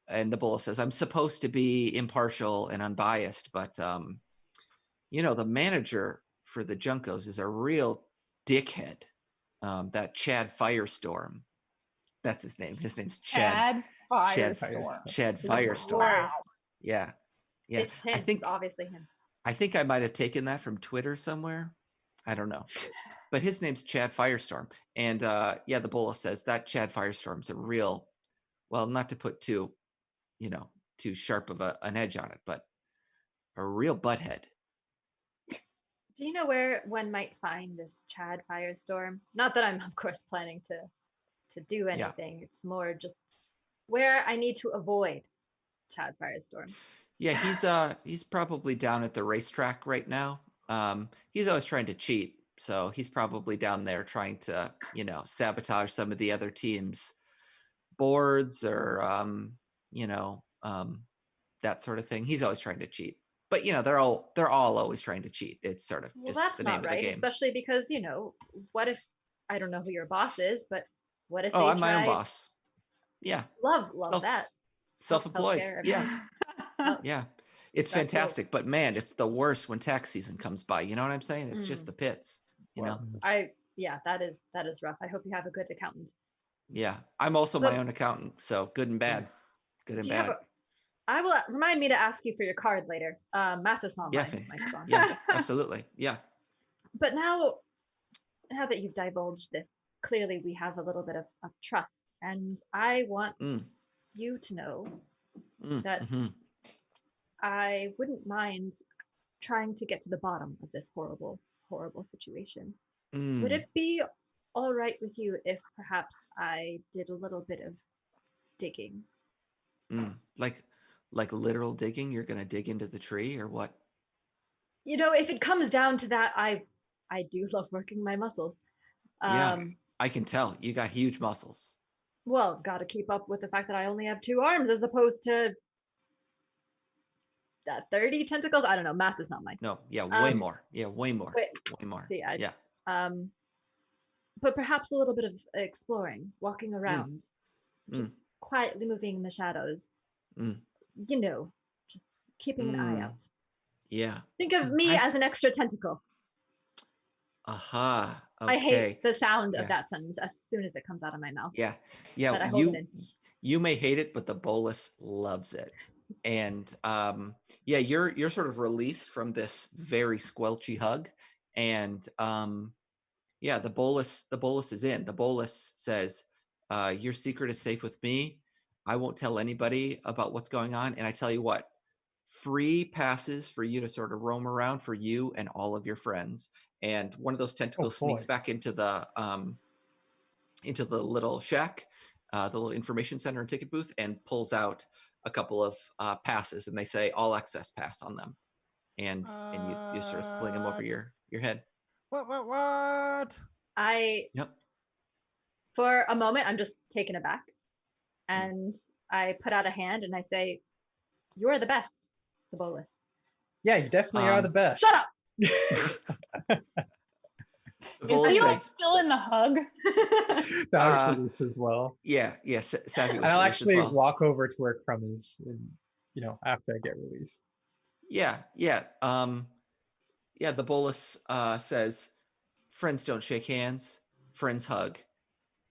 And the bull says, "I'm supposed to be impartial and unbiased, but the manager for the Junkos is a real dickhead. That Chad Firestorm, that's his name. His name's Chad Firestorm. Chad Firestorm. Wow. Yeah. It's him. It's obviously him. I think I might have taken that from Twitter somewhere. I don't know. But his name's Chad Firestorm. And the bull says that Chad Firestorm's a real, well, not to put too sharp of an edge on it, but a real butthead. Do you know where one might find this Chad Firestorm? Not that I'm, of course, planning to do anything. Yeah. It's more just where I need to avoid Chad Firestorm. Yeah, he's probably down at the racetrack right now. He's always trying to cheat, so he's probably down there trying to, sabotage some of the other teams' boards or, that sort of thing. He's always trying to cheat, but they're all always trying to cheat. It's sort of Well, just that's the name not of the right, game. especially because, what if, I don't know who your boss is, but what if Oh, they I'm my own tried? boss. Yeah. Love Self- that. Self-employed. Healthcare, Yeah. Oh, Yeah. It's that fantastic, rules. but man, it's the worst when tax season comes by. You know what I'm saying? It's just Mm. the pits, Well, that is rough. I hope you have a good accountant. Yeah. I'm also But- my own accountant, so good and bad. Good and Do you have bad. I will remind me to ask you for your card later. Math is not Yeah, my strong. Yeah, absolutely. Yeah. But now that you've divulged this, clearly we have a little bit of trust, and I want you to know that I wouldn't mind trying to get to the bottom of this horrible, horrible situation. Would it be all right with you if perhaps I did a little bit of digging? Like literal digging? You're gonna dig into the tree or what? If it comes down to that, I do love working my muscles. Yeah, I can tell. You got huge muscles. Well, got to keep up with the fact that I only have 2 arms as opposed to 30 tentacles. I don't know. Math is not mine. No, yeah, way more. Yeah, way more. Way more. So yeah. But perhaps a little bit of exploring, walking around, just quietly moving in the shadows. Just keeping an eye out. Yeah. Think of me as an extra tentacle. Aha. Okay. I hate the sound of that sentence as soon as it comes out of my mouth. Yeah. But I hold it in. You may hate it, but the bolus loves it. And you're sort of released from this very squelchy hug. And the bolus is in. The bolus says, your secret is safe with me. I won't tell anybody about what's going on. And I tell you what, free passes for you to sort of roam around for you and all of your friends. And one of those tentacles sneaks back into the little shack, the little information center and ticket booth, and pulls out a couple of passes, and they say all access pass on them. And you sort of sling them over your head. What? Yep. For a moment, I'm just taken aback. And I put out a hand and I say, "You are the best, the bolus." Yeah, you definitely are the best. Shut up! Is he still in the hug? That was released as well. Yeah. Savvy was and I'll released actually as well. walk over to where Crumb is, after I get released. Yeah. The bolus says, friends don't shake hands, friends hug.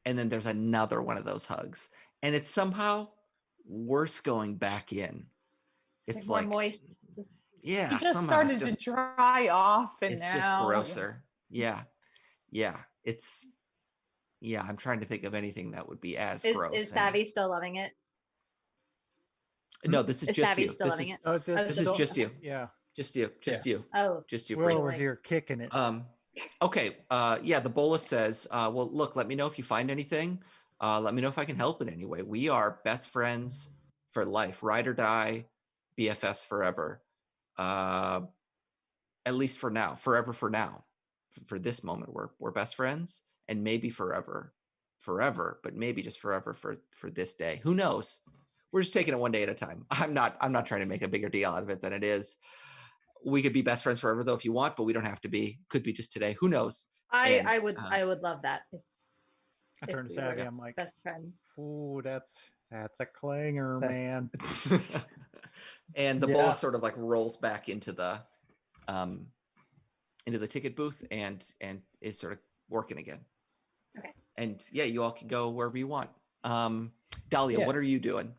And then there's another one of those hugs. And it's somehow worse going back in. It's more moist. Yeah. He just started to dry off, and it's now just grosser. Yeah. I'm trying to think of anything that would be as gross. Is Savvy still loving it? No, this is just Savvy you. Still loving it? This is just you. Yeah. Just you. You. Oh. Just you. We're over here kicking it. Okay. The bolus says, well, look, let me know if you find anything. Let me know if I can help in any way. We are best friends for life. Ride or die, BFFs forever. At least for now. Forever for now. For this moment, we're best friends, and maybe forever, but maybe just forever for this day. Who knows? We're just taking it one day at a time. I'm not trying to make a bigger deal out of it than it is. We could be best friends forever though if you want, but we don't have to be. Could be just today. Who knows? I would love that. I turn to Savvy. I'm like, best friends. Ooh, that's a clanger, man. And the bolus sort of like rolls back into the ticket booth and is sort of working again. Okay. And you all can go wherever you want. Dahlia, what are you doing?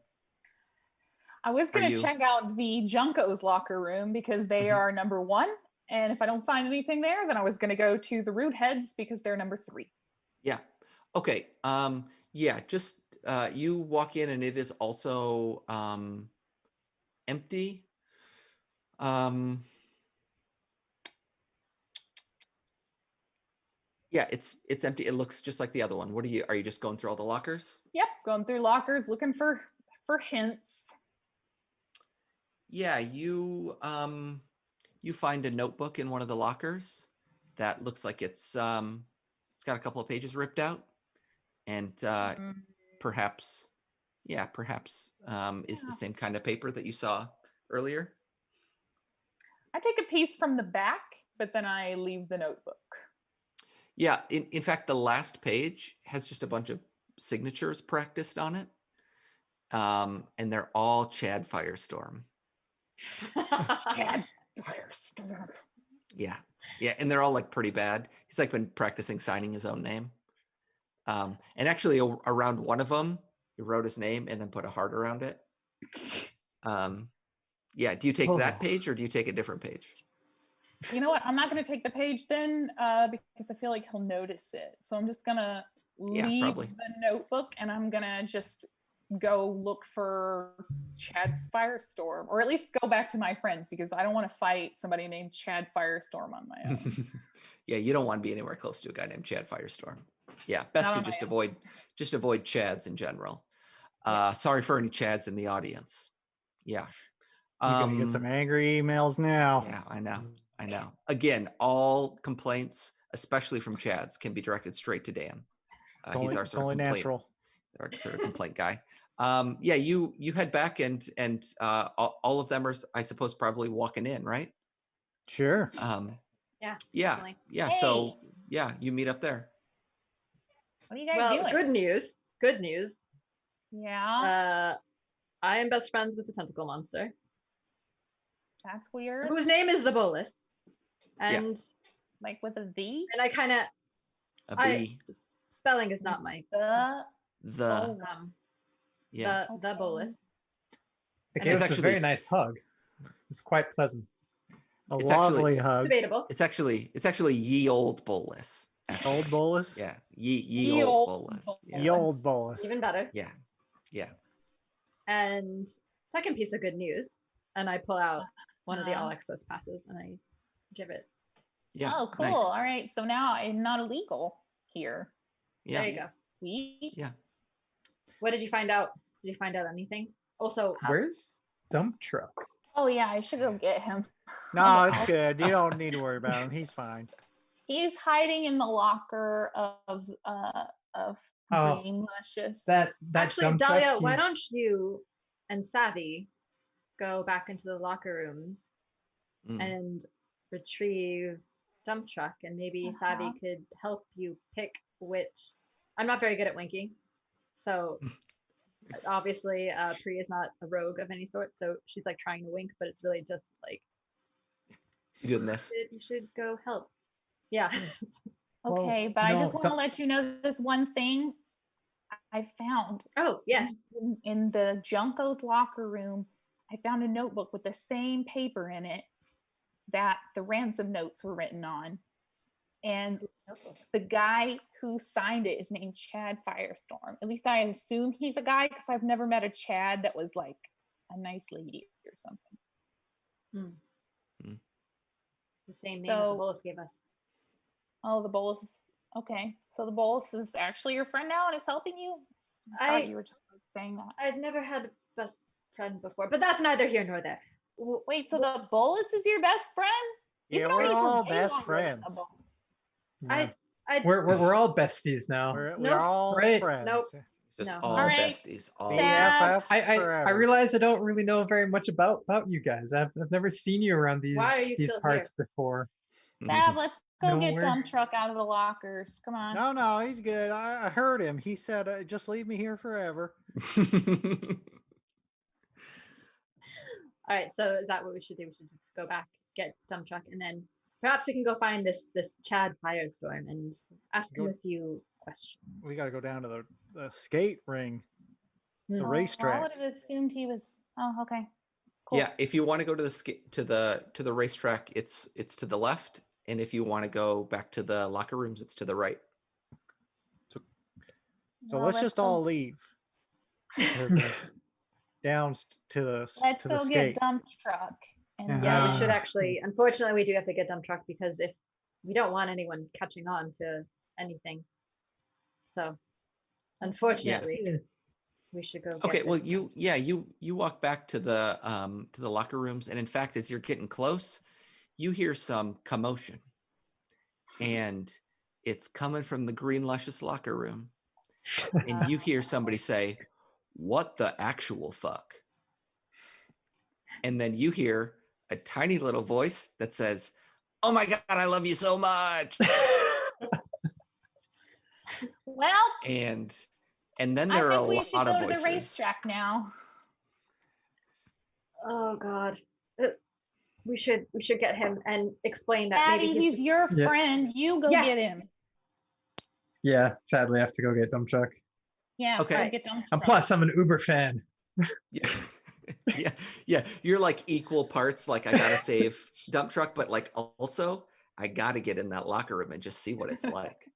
I was going to check out the Junko's locker room because they are number 1. And if I don't find anything there, then I was going to go to the Root Heads because they're number 3. Yeah. Okay. Just you walk in and it is also empty. It's empty. It looks just like the other one. Are you just going through all the lockers? Yep, going through lockers looking for hints. Yeah, you find a notebook in one of the lockers that looks like it's got a couple of pages ripped out, and perhaps is the same kind of paper that you saw earlier. I take a piece from the back, but then I leave the notebook. Yeah, in fact, the last page has just a bunch of signatures practiced on it. And they're all Chad Firestorm. Chad Firestorm. Yeah. Yeah, and they're all like pretty bad. He's like been practicing signing his own name. And actually around one of them, he wrote his name and then put a heart around it. Yeah, do you take that page or do you take a different page? You know what? I'm not going to take the page then because I feel like he'll notice it. So I'm just going to leave the notebook and I'm going to just go look for Chad Firestorm, or at least go back to my friends because I don't want to fight somebody named Chad Firestorm on my own. Yeah, you don't want to be anywhere close to a guy named Chad Firestorm. Yeah, best to just avoid Chads in general. Sorry for any Chads in the audience. Yeah. You're gonna get some angry emails now. Yeah, I know. Again, all complaints, especially from Chads, can be directed straight to Dan. He's our sort of natural. Our sort of complaint guy. Yeah, you head back and all of them are, I suppose, probably walking in, right? Sure. Yeah. Hey. So yeah, you meet up there. What are you guys doing? Good news. Yeah. I am best friends with the tentacle monster. That's weird. Whose name is the Bolus. And like with a V? And I kind of B. Spelling is not my the Bolus. It gave us a very nice hug. It's quite pleasant. It's lovely hug. Debatable. It's actually ye old Bolus. Old Bolus? Yeah. Ye old Bolus. Ye old Bolus. Even better. Yeah. And second piece of good news, and I pull out one of the all access passes and I give it. Yeah. Oh, cool. Nice. All right. So now I'm not illegal here. Yeah. There you go. Yeah. What did you find out? Did you find out anything? Also, where's Dump Truck? Oh yeah, I should go get him. No, it's good. You don't need to worry about him. He's fine. He's hiding in the locker of Green Luscious. That actually, Dahlia, why don't you and Savvy go back into the locker rooms and retrieve Dump Truck, and maybe Savvy could help you pick which. I'm not very good at winking, so obviously Pri is not a rogue of any sort, so she's like trying to wink, but it's really just like you doing this. You should go help. Yeah. Okay, but I just want to let you know this one thing I found. Oh, yes. In the Junko's locker room, I found a notebook with the same paper in it that the ransom notes were written on. And the guy who signed it is named Chad Firestorm. At least I assume he's a guy because I've never met a Chad that was like a nice lady or something. The same name that the Bolus gave us. Oh, the Bolus. Okay. So the Bolus is actually your friend now and is helping you? I thought you were just saying that. I've never had a best friend before, but that's neither here nor there. Wait, so the Bolus is your best friend? Yeah, we're all best friends. Yeah. We're all besties now. We're all friends. Nope. Just all besties. All BFF I realize I don't really know very much about you guys. I've never seen you around these parts before. Sav, let's go get Dump Truck out of the lockers. Come on. No, he's good. I heard him. He said, just leave me here forever. All right, so is that what we should do? We should just go back, get Dump Truck, and then perhaps we can go find this Chad Firestorm and ask him a few questions. We got to go down to the skate ring, the racetrack. I would have assumed he was. Oh, okay. Cool. Yeah, if you want to go to the racetrack, it's to the left, and if you want to go back to the locker rooms, it's to the right. So let's just all leave. Down to the Let's go get Dump Truck. And yeah, we should actually. Unfortunately, we do have to get Dump Truck because if we don't want anyone catching on to anything, so unfortunately, we should go. Okay, well, you walk back to the locker rooms, and in fact, as you're getting close, you hear some commotion, and it's coming from the Green Luscious locker room, and you hear somebody say, "What the actual fuck?" And then you hear a tiny little voice that says, "Oh my God, I love you so much." Well, and then there are a we lot should of go to the voices. racetrack now. Oh God. We should get him and explain that Daddy, maybe he's your Yeah. friend. You go Yes. get him. Yeah, sadly, I have to go get dump truck. Yeah, Okay. go get dump And truck. plus, I'm an Uber fan. Yeah. yeah. You're like equal parts. Like, I gotta save dump truck, but like also I gotta get in that locker room and just see what it's like.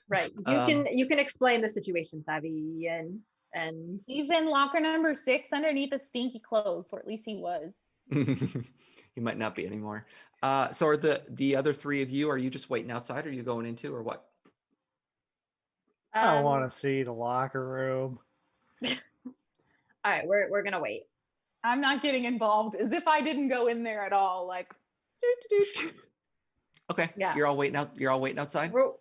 Right. You can explain the situation, Savvy, and He's in locker number 6 underneath the stinky clothes, or at least he was. He might not be anymore. So are the other 3 of you, are you just waiting outside, or are you going into, or what? I want to see the locker room. All right, we're gonna wait. I'm not getting involved, as if I didn't go in there at all. Like, Okay. Yeah. So you're all waiting outside? We're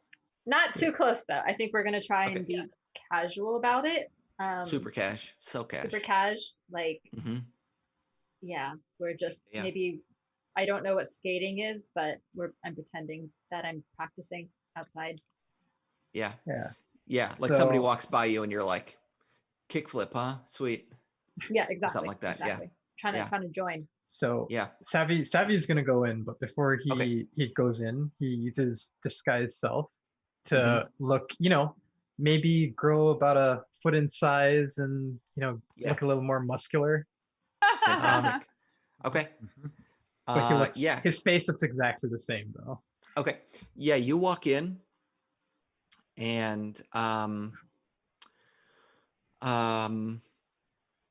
not too close though. I think we're gonna try and be casual about it. Super cash. So cash. Super cash. Like, Mm-hmm. yeah, we're just maybe. I don't know what skating is, but I'm pretending that I'm practicing outside. Yeah. Yeah. Yeah. Like somebody walks by you and you're like, kickflip, huh? Sweet. Yeah, exactly. Something like that. Exactly. Yeah. Trying to join. So yeah, Savvy's gonna go in, but before he goes in, he uses disguise self to look, maybe grow about a foot in size and look a little more muscular. Fantastic. Okay. But he looks, his face looks exactly the same though. Okay. Yeah, you walk in and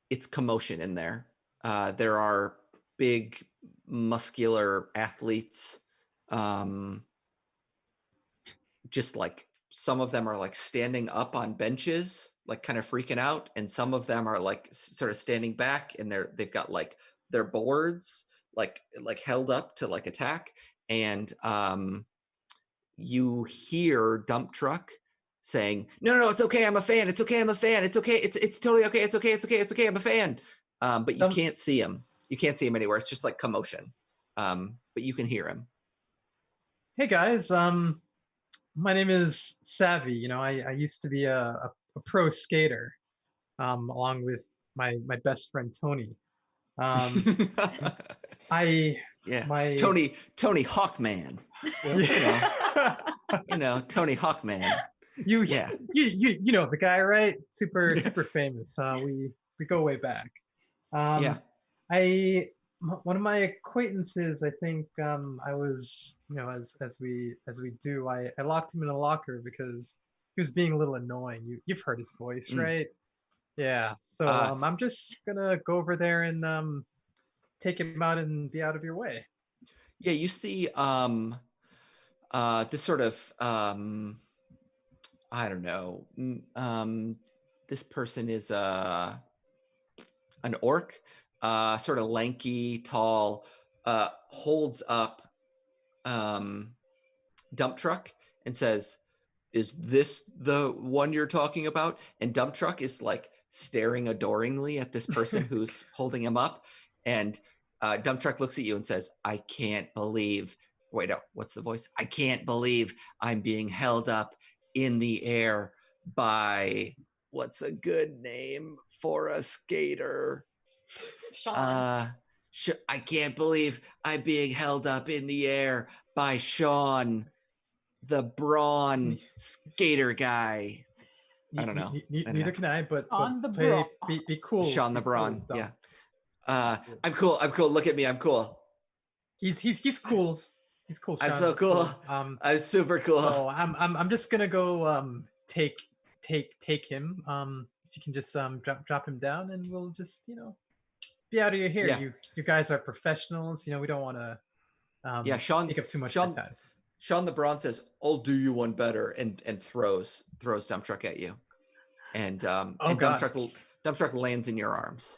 it's commotion in there. There are big muscular athletes. Just like some of them are like standing up on benches, like kind of freaking out, and some of them are like sort of standing back and they've got like their boards like held up to like attack. And you hear Dump Truck saying, no, it's okay, I'm a fan, it's okay, I'm a fan, it's okay, it's totally okay, it's okay, I'm a fan. But you can't see him anywhere. It's just like commotion. But you can hear him. Hey guys, my name is Savvy. I used to be a pro skater, along with my best friend Tony. Tony Hawkman. Tony Hawkman. You know the guy, right? Super famous. We go way back. One of my acquaintances, I think, I was, as we do, I locked him in a locker because he was being a little annoying. You've heard his voice, right? Yeah. So I'm just gonna go over there and take him out and be out of your way. Yeah, you see this sort of I don't know. This person is an orc, sort of lanky, tall, holds up Dump Truck and says, "Is this the one you're talking about?" And Dump Truck is like staring adoringly at this person who's holding him up. And Dump Truck looks at you and says, "I can't believe," wait, no, what's the voice? "I can't believe I'm being held up in the air by," what's a good name for a skater? Sean. I can't believe I'm being held up in the air by Sean, the brawn skater guy. I don't know. Neither can I, but be cool. Sean the brawn. Yeah. I'm cool. Look at me. I'm cool. He's cool. He's cool. Sean. I'm so cool. I'm super cool. So I'm just gonna go take him. If you can just drop him down, and we'll just be out of your hair. Yeah. You guys are professionals. We don't want to Sean take up too much time. Sean the brawn says, "I'll do you one better," and throws Dump Truck at you. And Dump Truck lands in your arms.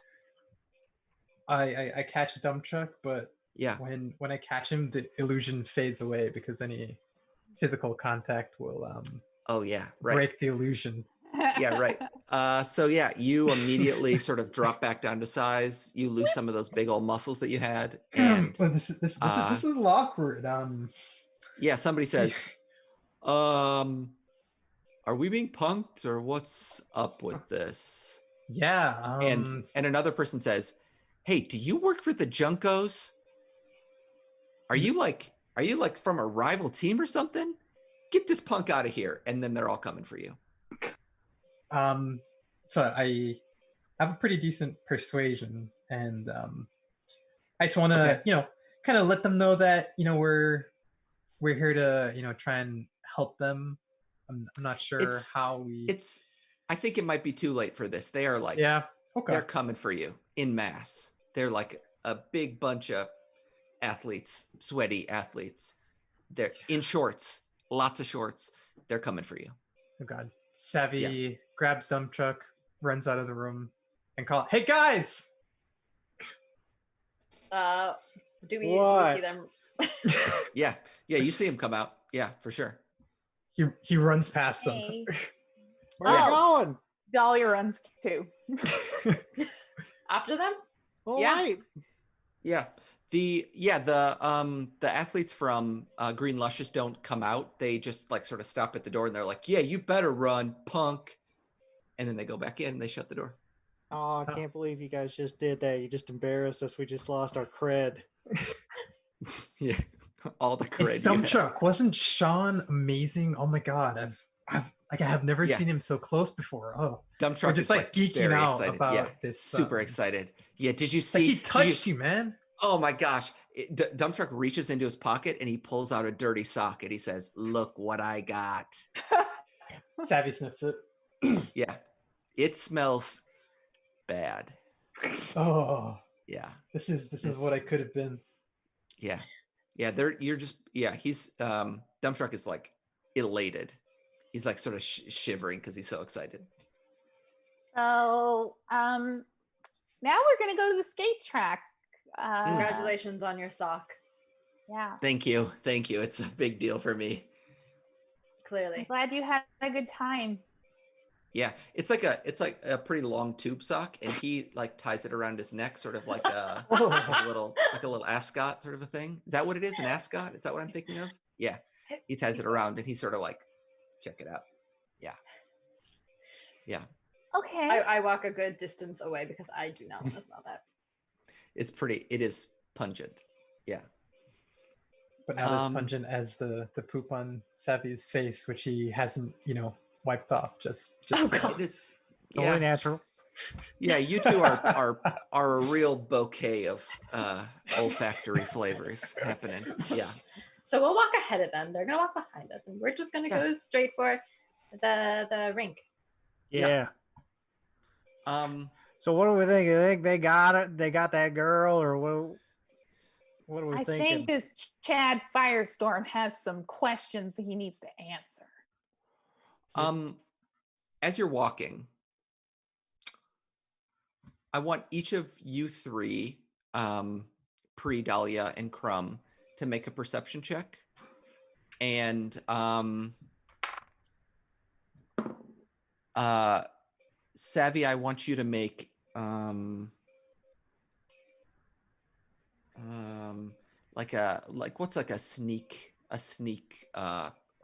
I catch Dump Truck, but yeah, when I catch him, the illusion fades away because any physical contact will break the illusion. Yeah, right. So yeah, you immediately sort of drop back down to size. You lose some of those big old muscles that you had, and Well, this is a little awkward. yeah, somebody says, "Are we being punked, or what's up with this?" Yeah. And another person says, "Hey, do you work for the Junkos? Are you like from a rival team or something? Get this punk out of here!" And then they're all coming for you. So I have a pretty decent persuasion, and I just want to, kind of let them know that we're here to try and help them. I'm not sure how we. I think it might be too late for this. They are like, okay. They're coming for you in mass. They're like a big bunch of athletes, sweaty athletes. They're in shorts, lots of shorts. They're coming for you. Oh God. Savvy grabs dump truck, runs out of the room, and hey guys! Do we see them? Yeah, you see him come out. Yeah, for sure. He runs past them. Where are you going? Dahlia runs too. After them? All right. Yeah. The athletes from Green Luscious don't come out. They just like sort of stop at the door and they're like, "Yeah, you better run, punk." And then they go back in and they shut the door. Oh, I can't believe you guys just did that. You just embarrassed us. We just lost our cred. Yeah. All the cred. Dump truck, wasn't Sean amazing? Oh my God. I have never seen him so close before. Oh, Dump truck just is like geeking out excited. about this. Super excited. Yeah. Did you see? Like he touched you, man. Oh my gosh. Dump truck reaches into his pocket and he pulls out a dirty sock and he says, "Look what I got." Savvy sniffs it. Yeah. It smells bad. Oh. Yeah. This is what I could have been. Yeah. Yeah. He's Dump truck is like elated. He's like sort of shivering because he's so excited. So now we're gonna go to the skate track. Congratulations on your sock. Yeah. Thank you. It's a big deal for me. Clearly. I'm glad you had a good time. Yeah, it's like a pretty long tube sock, and he like ties it around his neck, sort of like a little ascot sort of a thing. Is that what it is? An ascot? Is that what I'm thinking of? Yeah, he ties it around, and he sort of like, check it out. Yeah. Okay. I walk a good distance away because I do not want to smell that. It is pungent. Yeah. But not as pungent as the poop on Savvy's face, which he hasn't, wiped off. Just it is totally natural. Yeah, you two are a real bouquet of olfactory flavors happening. Yeah. So we'll walk ahead of them. They're gonna walk behind us, and we're just gonna go straight for the rink. Yeah. So what do we think? You think they got it? They got that girl, or what are we thinking? I think this Chad Firestorm has some questions he needs to answer. As you're walking, I want each of you three, Pre, Dahlia, and Crumb, to make a perception check. And Savvy, I want you to make what's like a sneak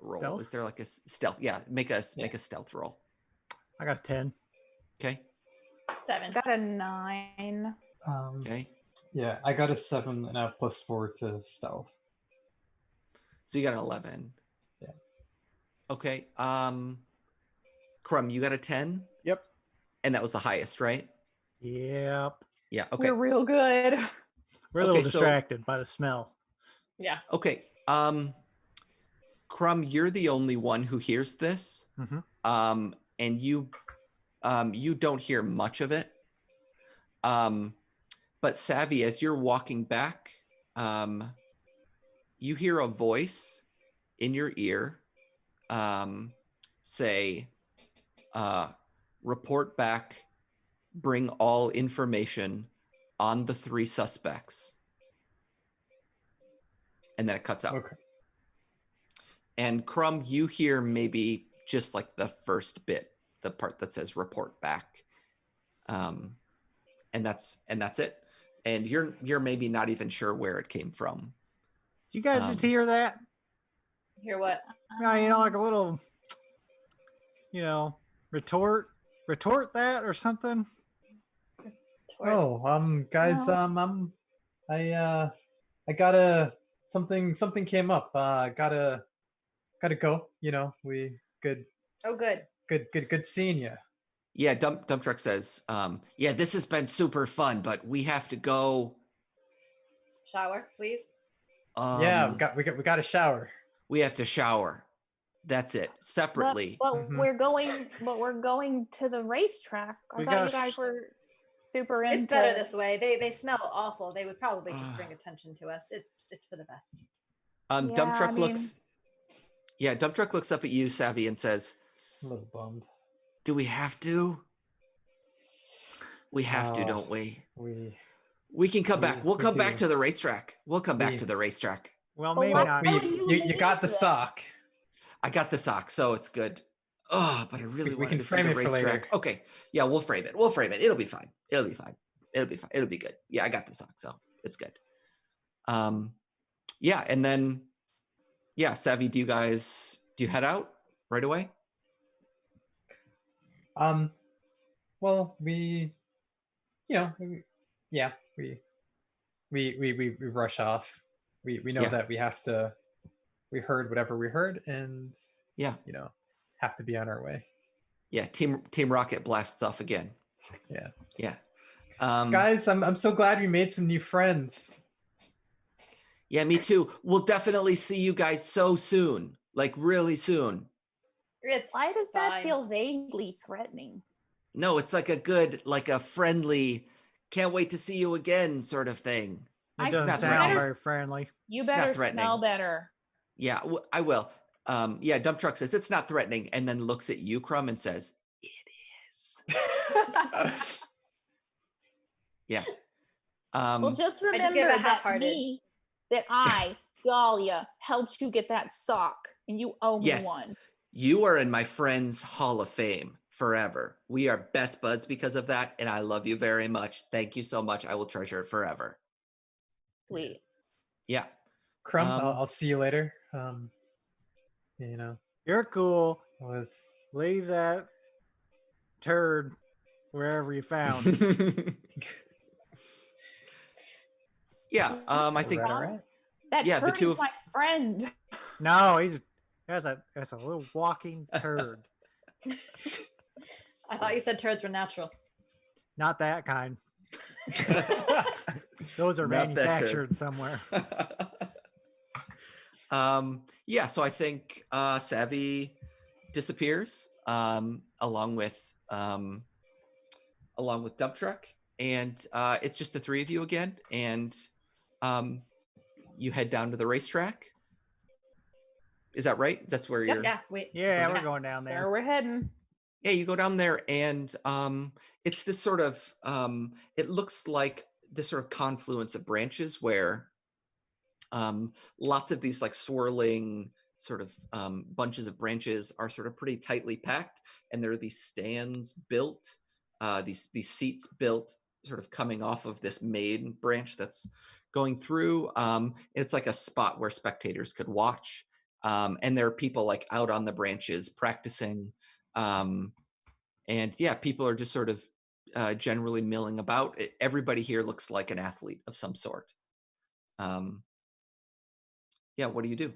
roll? Stealth? Is there like a stealth? Yeah, make a stealth roll. I got a 10. Okay. 7. Got a 9. Okay. Yeah, I got a 7 and I have +4 to stealth. So you got an 11. Yeah. Okay. Crumb, you got a 10? Yep. And that was the highest, right? Yep. Yeah. Okay. We're real good. We're a little distracted by the smell. Yeah. Okay. Crumb, you're the only one who hears this. Mm-hmm. And you don't hear much of it. But Savvy, as you're walking back, you hear a voice in your ear say, report back, bring all information on the 3 suspects. And then it cuts out. Okay. And Crumb, you hear maybe just like the first bit the part that says report back. And that's it. And you're maybe not even sure where it came from. You guys just hear that? Hear what? Yeah, like a little, retort that or something. Oh, guys, I gotta something came up. Gotta go. We good. Oh, good. Seeing you. Yeah, Dump Truck says, yeah, this has been super fun, but we have to go. Shower, please. Yeah, we got a shower. We have to shower. That's it. Separately. But we're going to the racetrack. I thought you guys were super into. It's better this way. They smell awful. They would probably just bring attention to us. It's for the best. Dump Truck looks up at you, Savvy, and says, a little bummed. Do we have to? We have to, don't we? We can come back. We'll come back to the racetrack. We'll come back to the racetrack. Well, maybe not. You got the sock. I got the sock, so it's good. Oh, but I really want to see the racetrack. Okay, yeah, we'll frame it. It'll be fine. It'll be good. Yeah, I got the sock, so it's good. Yeah, and then, yeah, Savvy, do you head out right away? Well, we rush off. We know that we have to. We heard whatever we heard, and have to be on our way. Yeah, Team Rocket blasts off again. Yeah. Guys, I'm so glad we made some new friends. Yeah, me too. We'll definitely see you guys so soon, like really soon. Why does that feel vaguely threatening? No, it's like a friendly, can't wait to see you again sort of thing. It doesn't sound very friendly. You better smell better. Yeah, I will. Yeah, Dump Truck says it's not threatening, and then looks at you, Crumb, and says, "It is." Yeah. Well, just remember that I, Dahlia, helped you get that sock, and you owe me one. You are in my friend's Hall of Fame forever. We are best buds because of that, and I love you very much. Thank you so much. I will treasure it forever. Sweet. Yeah. Crumb, I'll see you later. You're cool. Leave that turd wherever you found. Yeah, I think that turd is my friend. No, that's a little walking turd. I thought you said turds were natural. Not that kind. Those are manufactured somewhere. Yeah, so I think Savvy disappears along with Dump Truck, and it's just the three of you again, and you head down to the racetrack. Is that right? That's where you're. Yeah, we're going down there. There we're heading. Yeah, you go down there, and it's this sort of it looks like this sort of confluence of branches where lots of these like swirling sort of bunches of branches are sort of pretty tightly packed, and there are these stands built, these seats built sort of coming off of this main branch that's going through. It's like a spot where spectators could watch, and there are people like out on the branches practicing. And yeah, people are just sort of generally milling about. Everybody here looks like an athlete of some sort. Yeah, what do you do?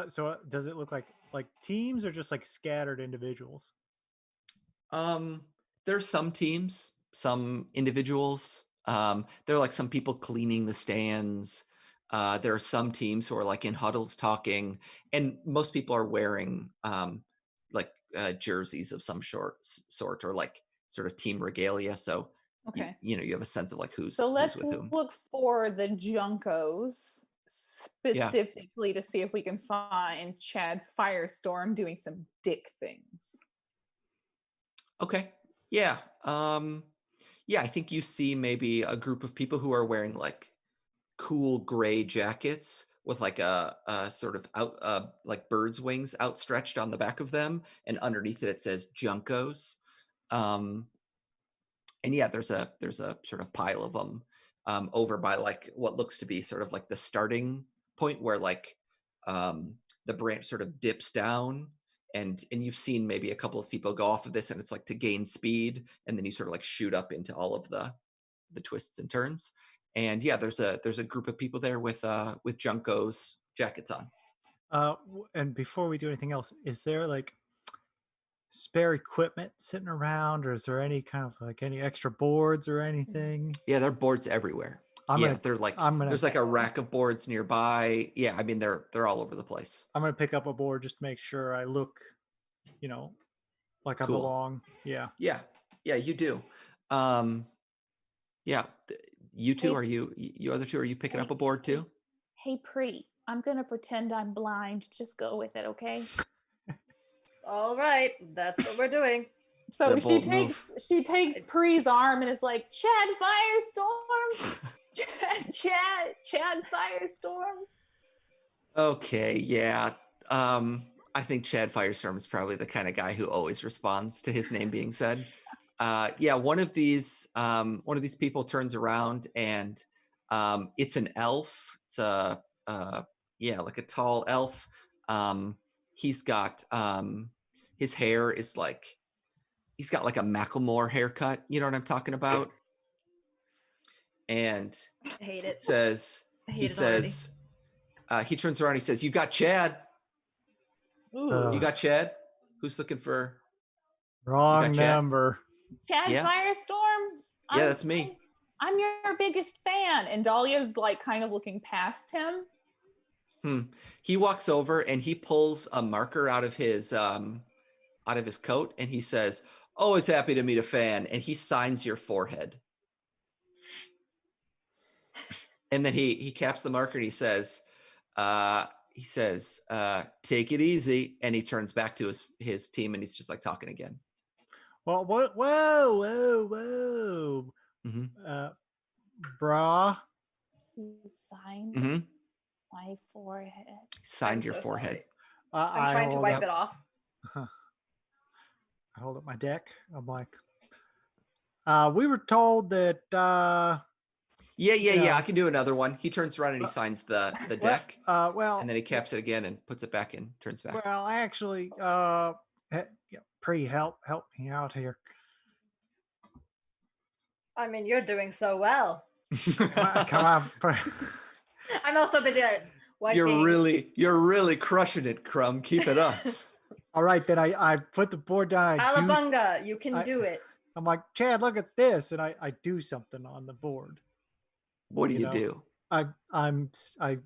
So does it look like teams or just like scattered individuals? There's some teams, some individuals. There are like some people cleaning the stands. There are some teams who are like in huddles talking, and most people are wearing jerseys of some sort or like sort of team regalia. So you have a sense of like who's let's with whom. Look for the Junkos specifically to see if we can find Chad Firestorm doing some dick things. Okay. Yeah. Yeah, I think you see maybe a group of people who are wearing like cool gray jackets with like a sort of like bird's wings outstretched on the back of them, and underneath it says Junkos. And yeah, there's a sort of pile of them over by like what looks to be sort of like the starting point where like the branch sort of dips down, and you've seen maybe a couple of people go off of this, and it's like to gain speed, and then you sort of like shoot up into all of the twists and turns. And yeah, there's a group of people there with Junko's jackets on. And before we do anything else, is there like spare equipment sitting around, or is there any kind of like any extra boards or anything? Yeah, there are boards everywhere. They're like there's like a rack of boards nearby. Yeah, I mean they're all over the place. I'm gonna pick up a board just to make sure I look, you know, like I belong. Yeah. Yeah, you do. Yeah, you two, you other two, are you picking up a board too? Hey, Pre, I'm gonna pretend I'm blind. Just go with it, okay? All right, that's what we're doing. So she takes Pre's arm and is like, Chad Firestorm, Chad Firestorm. Okay, yeah. I think Chad Firestorm is probably the kind of guy who always responds to his name being said. Yeah, one of these people turns around, and it's an elf. It's like a tall elf. He's got his hair is like, he's got like a Macklemore haircut. You know what I'm talking about? And I hate it. He turns around. He says, "You got Chad? You got Chad? Who's looking for?" Wrong number. Chad Firestorm? Yeah, that's me. I'm your biggest fan. And Dahlia's like kind of looking past him. He walks over and he pulls a marker out of his coat, and he says, "Always happy to meet a fan." And he signs your forehead. And then he caps the marker, and he says, "Take it easy." And he turns back to his team, and he's just like talking again. Well, what? Whoa. Brah. He signed my forehead. Signed your forehead. I'm trying to wipe it off. I hold up my deck. I'm like, we were told that. Yeah. I can do another one. He turns around and he signs the deck. And then he caps it again and puts it back in. Turns back. Well, actually, Pre, help me out here. I mean, you're doing so well. Come on. I'm also busy at wiping. You're really crushing it, Crumb. Keep it up. All right, then I put the board down. Alabunga, you can do it. I'm like, Chad, look at this, and I do something on the board. What do you do? I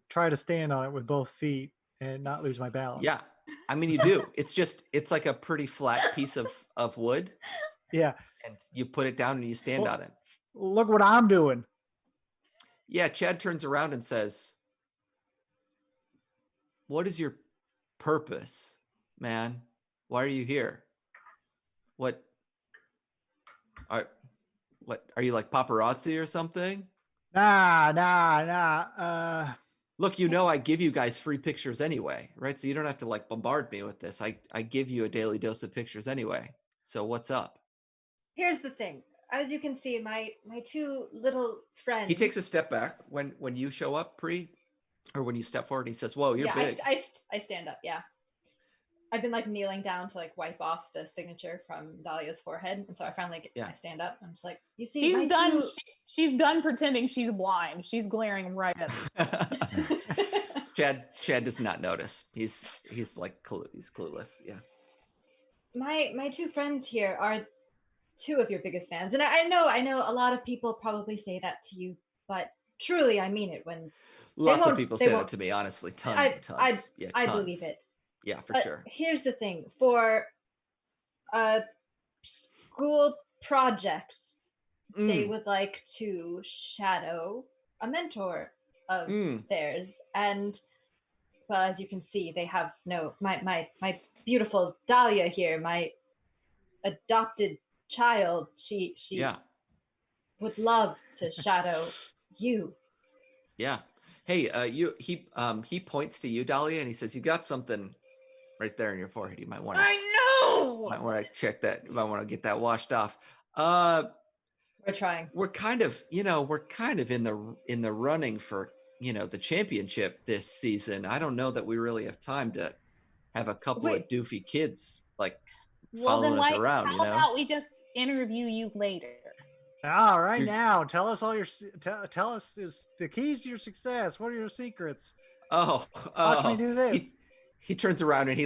try to stand on it with both feet and not lose my balance. Yeah, I mean you do. It's like a pretty flat piece of wood. Yeah. And you put it down and you stand on it. Look what I'm doing. Yeah, Chad turns around and says, "What is your purpose, man? Why are you here? What are you like paparazzi or something?" Nah. Look, I give you guys free pictures anyway, right? So you don't have to like bombard me with this. I give you a daily dose of pictures anyway. So what's up? Here's the thing. As you can see, my two little friends. He takes a step back when you show up, Pre, or when you step forward. He says, "Whoa, you're big." I stand up. Yeah, I've been like kneeling down to like wipe off the signature from Dahlia's forehead, and so I finally I stand up. I'm just like, you see, she's done pretending she's blind. She's glaring right at us. Chad does not notice. He's like he's clueless. Yeah. My two friends here are two of your biggest fans, and I know a lot of people probably say that to you, but truly I mean it. When lots of people say that to me, honestly, tons. I believe it. Yeah, for sure. Here's the thing: for a school project, they would like to shadow a mentor of theirs, and well, as you can see, they have my beautiful Dahlia here, my adopted child. She would love to shadow you. Yeah. Hey, he points to you, Dahlia, and he says, "You got something right there in your forehead. You might want to check that. You might want to get that washed off." We're trying. We're kind of in the running for the championship this season. I don't know that we really have time to have a couple of doofy kids like following us around. How about we just interview you later? All right, now tell us all your tell us the keys to your success. What are your secrets? Watch me do this. He turns around and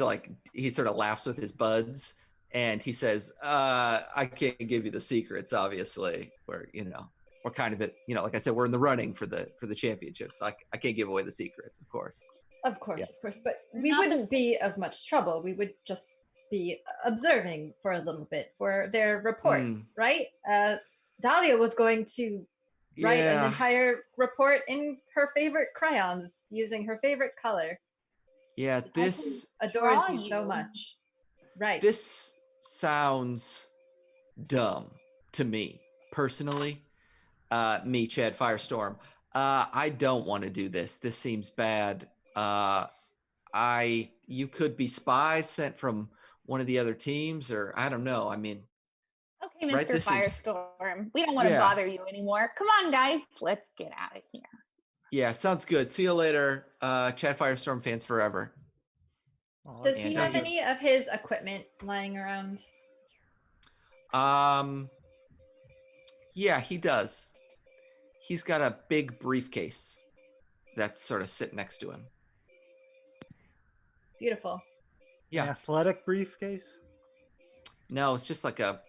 he sort of laughs with his buds, and he says, "I can't give you the secrets. Obviously, we're kind of like I said, we're in the running for the championships. I can't give away the secrets, of course." Of course, but we wouldn't be of much trouble. We would just be observing for a little bit for their report, right? Dahlia was going to write an entire report in her favorite crayons using her favorite color. Yeah, this adores you so much. Right. This sounds dumb to me personally. Me, Chad Firestorm. I don't want to do this. This seems bad. You could be spies sent from one of the other teams, or I don't know. I mean, okay, Mr. Firestorm, we don't want to bother you anymore. Come on, guys, let's get out of here. Yeah, sounds good. See you later, Chad Firestorm fans forever. Does he have any of his equipment lying around? Yeah, he does. He's got a big briefcase that's sort of sitting next to him. Beautiful. Yeah. An athletic briefcase? No, it's just a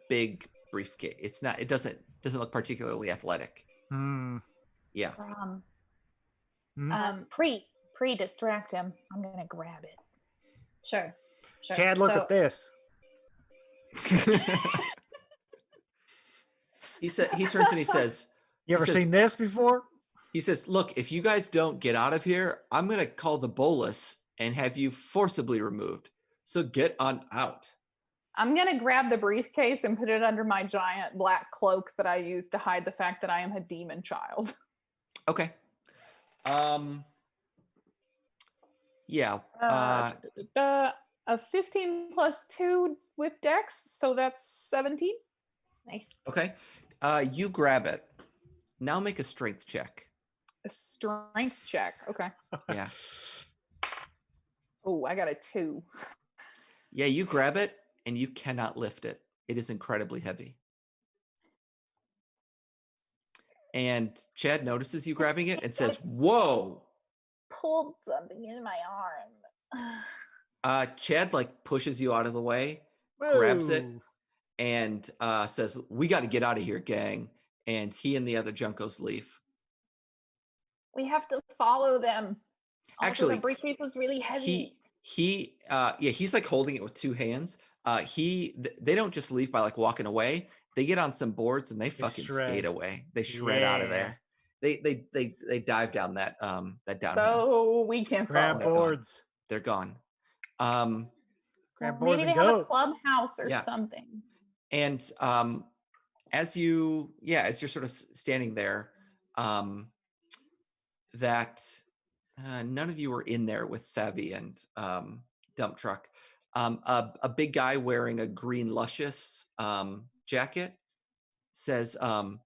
big briefcase. It doesn't look particularly athletic. Yeah. Distract him. I'm gonna grab it. Sure. Chad, look at this. He turns and he says, "You ever seen this before?" He says, "Look, if you guys don't get out of here, I'm gonna call the bolus and have you forcibly removed. So get on out." I'm gonna grab the briefcase and put it under my giant black cloak that I use to hide the fact that I am a demon child. Okay. Yeah. A 15 plus 2 with Dex, so that's 17. Nice. Okay. You grab it. Now make a strength check. A strength check. Okay. Yeah. Oh, I got a 2. Yeah, you grab it and you cannot lift it. It is incredibly heavy. And Chad notices you grabbing it and says, "Whoa!" Pulled something in my arm. Chad pushes you out of the way, grabs it, and says, "We got to get out of here, gang." And he and the other Junkos leave. We have to follow them. Actually, the briefcase is really heavy. He's holding it with two hands. They don't just leave by walking away. They get on some boards and they fucking skate away. They shred out of there. They dive down that downhill. So we can grab boards. They're gone. Grab boards. Maybe they have a clubhouse or something. And as you're sort of standing there, that none of you were in there with Savvy and Dump Truck. A big guy wearing a green Luscious jacket says, comes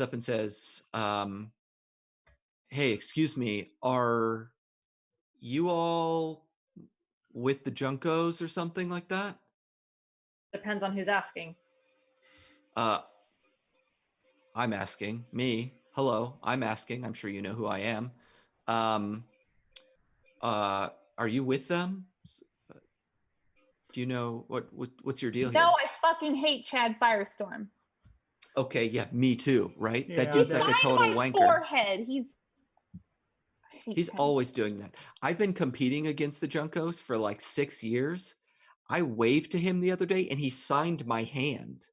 up and says, "Hey, excuse me, are you all with the Junkos or something like that?" Depends on who's asking. I'm asking. Me. Hello, I'm asking. I'm sure you know who I am. Are you with them? Do you know what's your deal here? No, I fucking hate Chad Firestorm. Okay, yeah, me too, right? Yeah, that dude's like a total wanker. Forehead. He's always doing that. I've been competing against the Junkos for 6 years. I waved to him the other day and he signed my hand.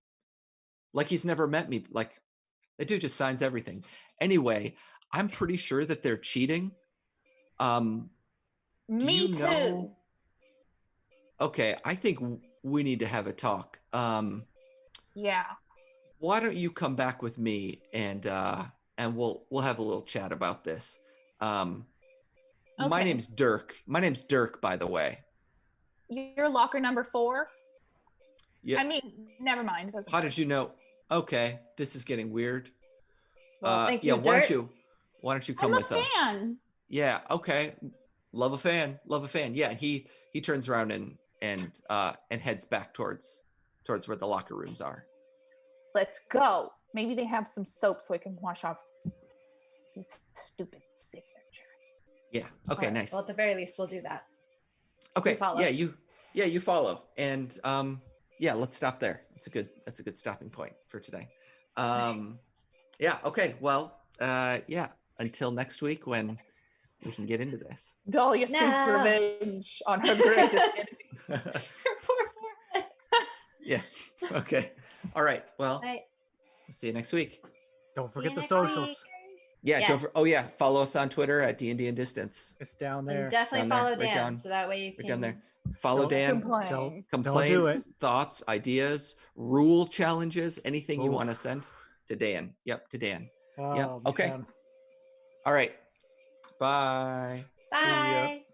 Like he's never met me. That dude just signs everything. Anyway, I'm pretty sure that they're cheating. Me too. Okay, I think we need to have a talk. Yeah. Why don't you come back with me and and we'll have a little chat about this. My Okay. name's Dirk. My name's Dirk, by the way. You're locker number 4. Yeah. I mean, never mind. How did you know? Okay, this is getting weird. Well, thank you, yeah, why Dirk. don't you come I'm with a us? fan. Yeah, okay. Love a fan. Yeah, he turns around and heads back towards where the locker rooms are. Let's go. Maybe they have some soap so I can wash off his stupid signature. Yeah. Okay, All right, nice. Well, at the very least, we'll do that. Okay. You follow. You follow. And yeah, let's stop there. That's a good stopping point for today. Yeah, okay. Well, yeah, until next week when we can get into this. Dahlia seeks revenge on her greatest enemy. Her poor forehead. Yeah. Okay. All right. Well, Right. see you next week. Don't forget the next socials. week. Yeah. Yes. Follow us on Twitter at DnDnDistance. It's down there. And definitely Down there, follow right Dan, down- so that way you can. Right down there. Follow Don't Dan. Complain. Don't Complaints, do it. thoughts, ideas, rule challenges, anything you Oof. want to send to Dan. Yep, to Dan. Oh, Yep. Okay. man. All right. Bye. See ya. Bye.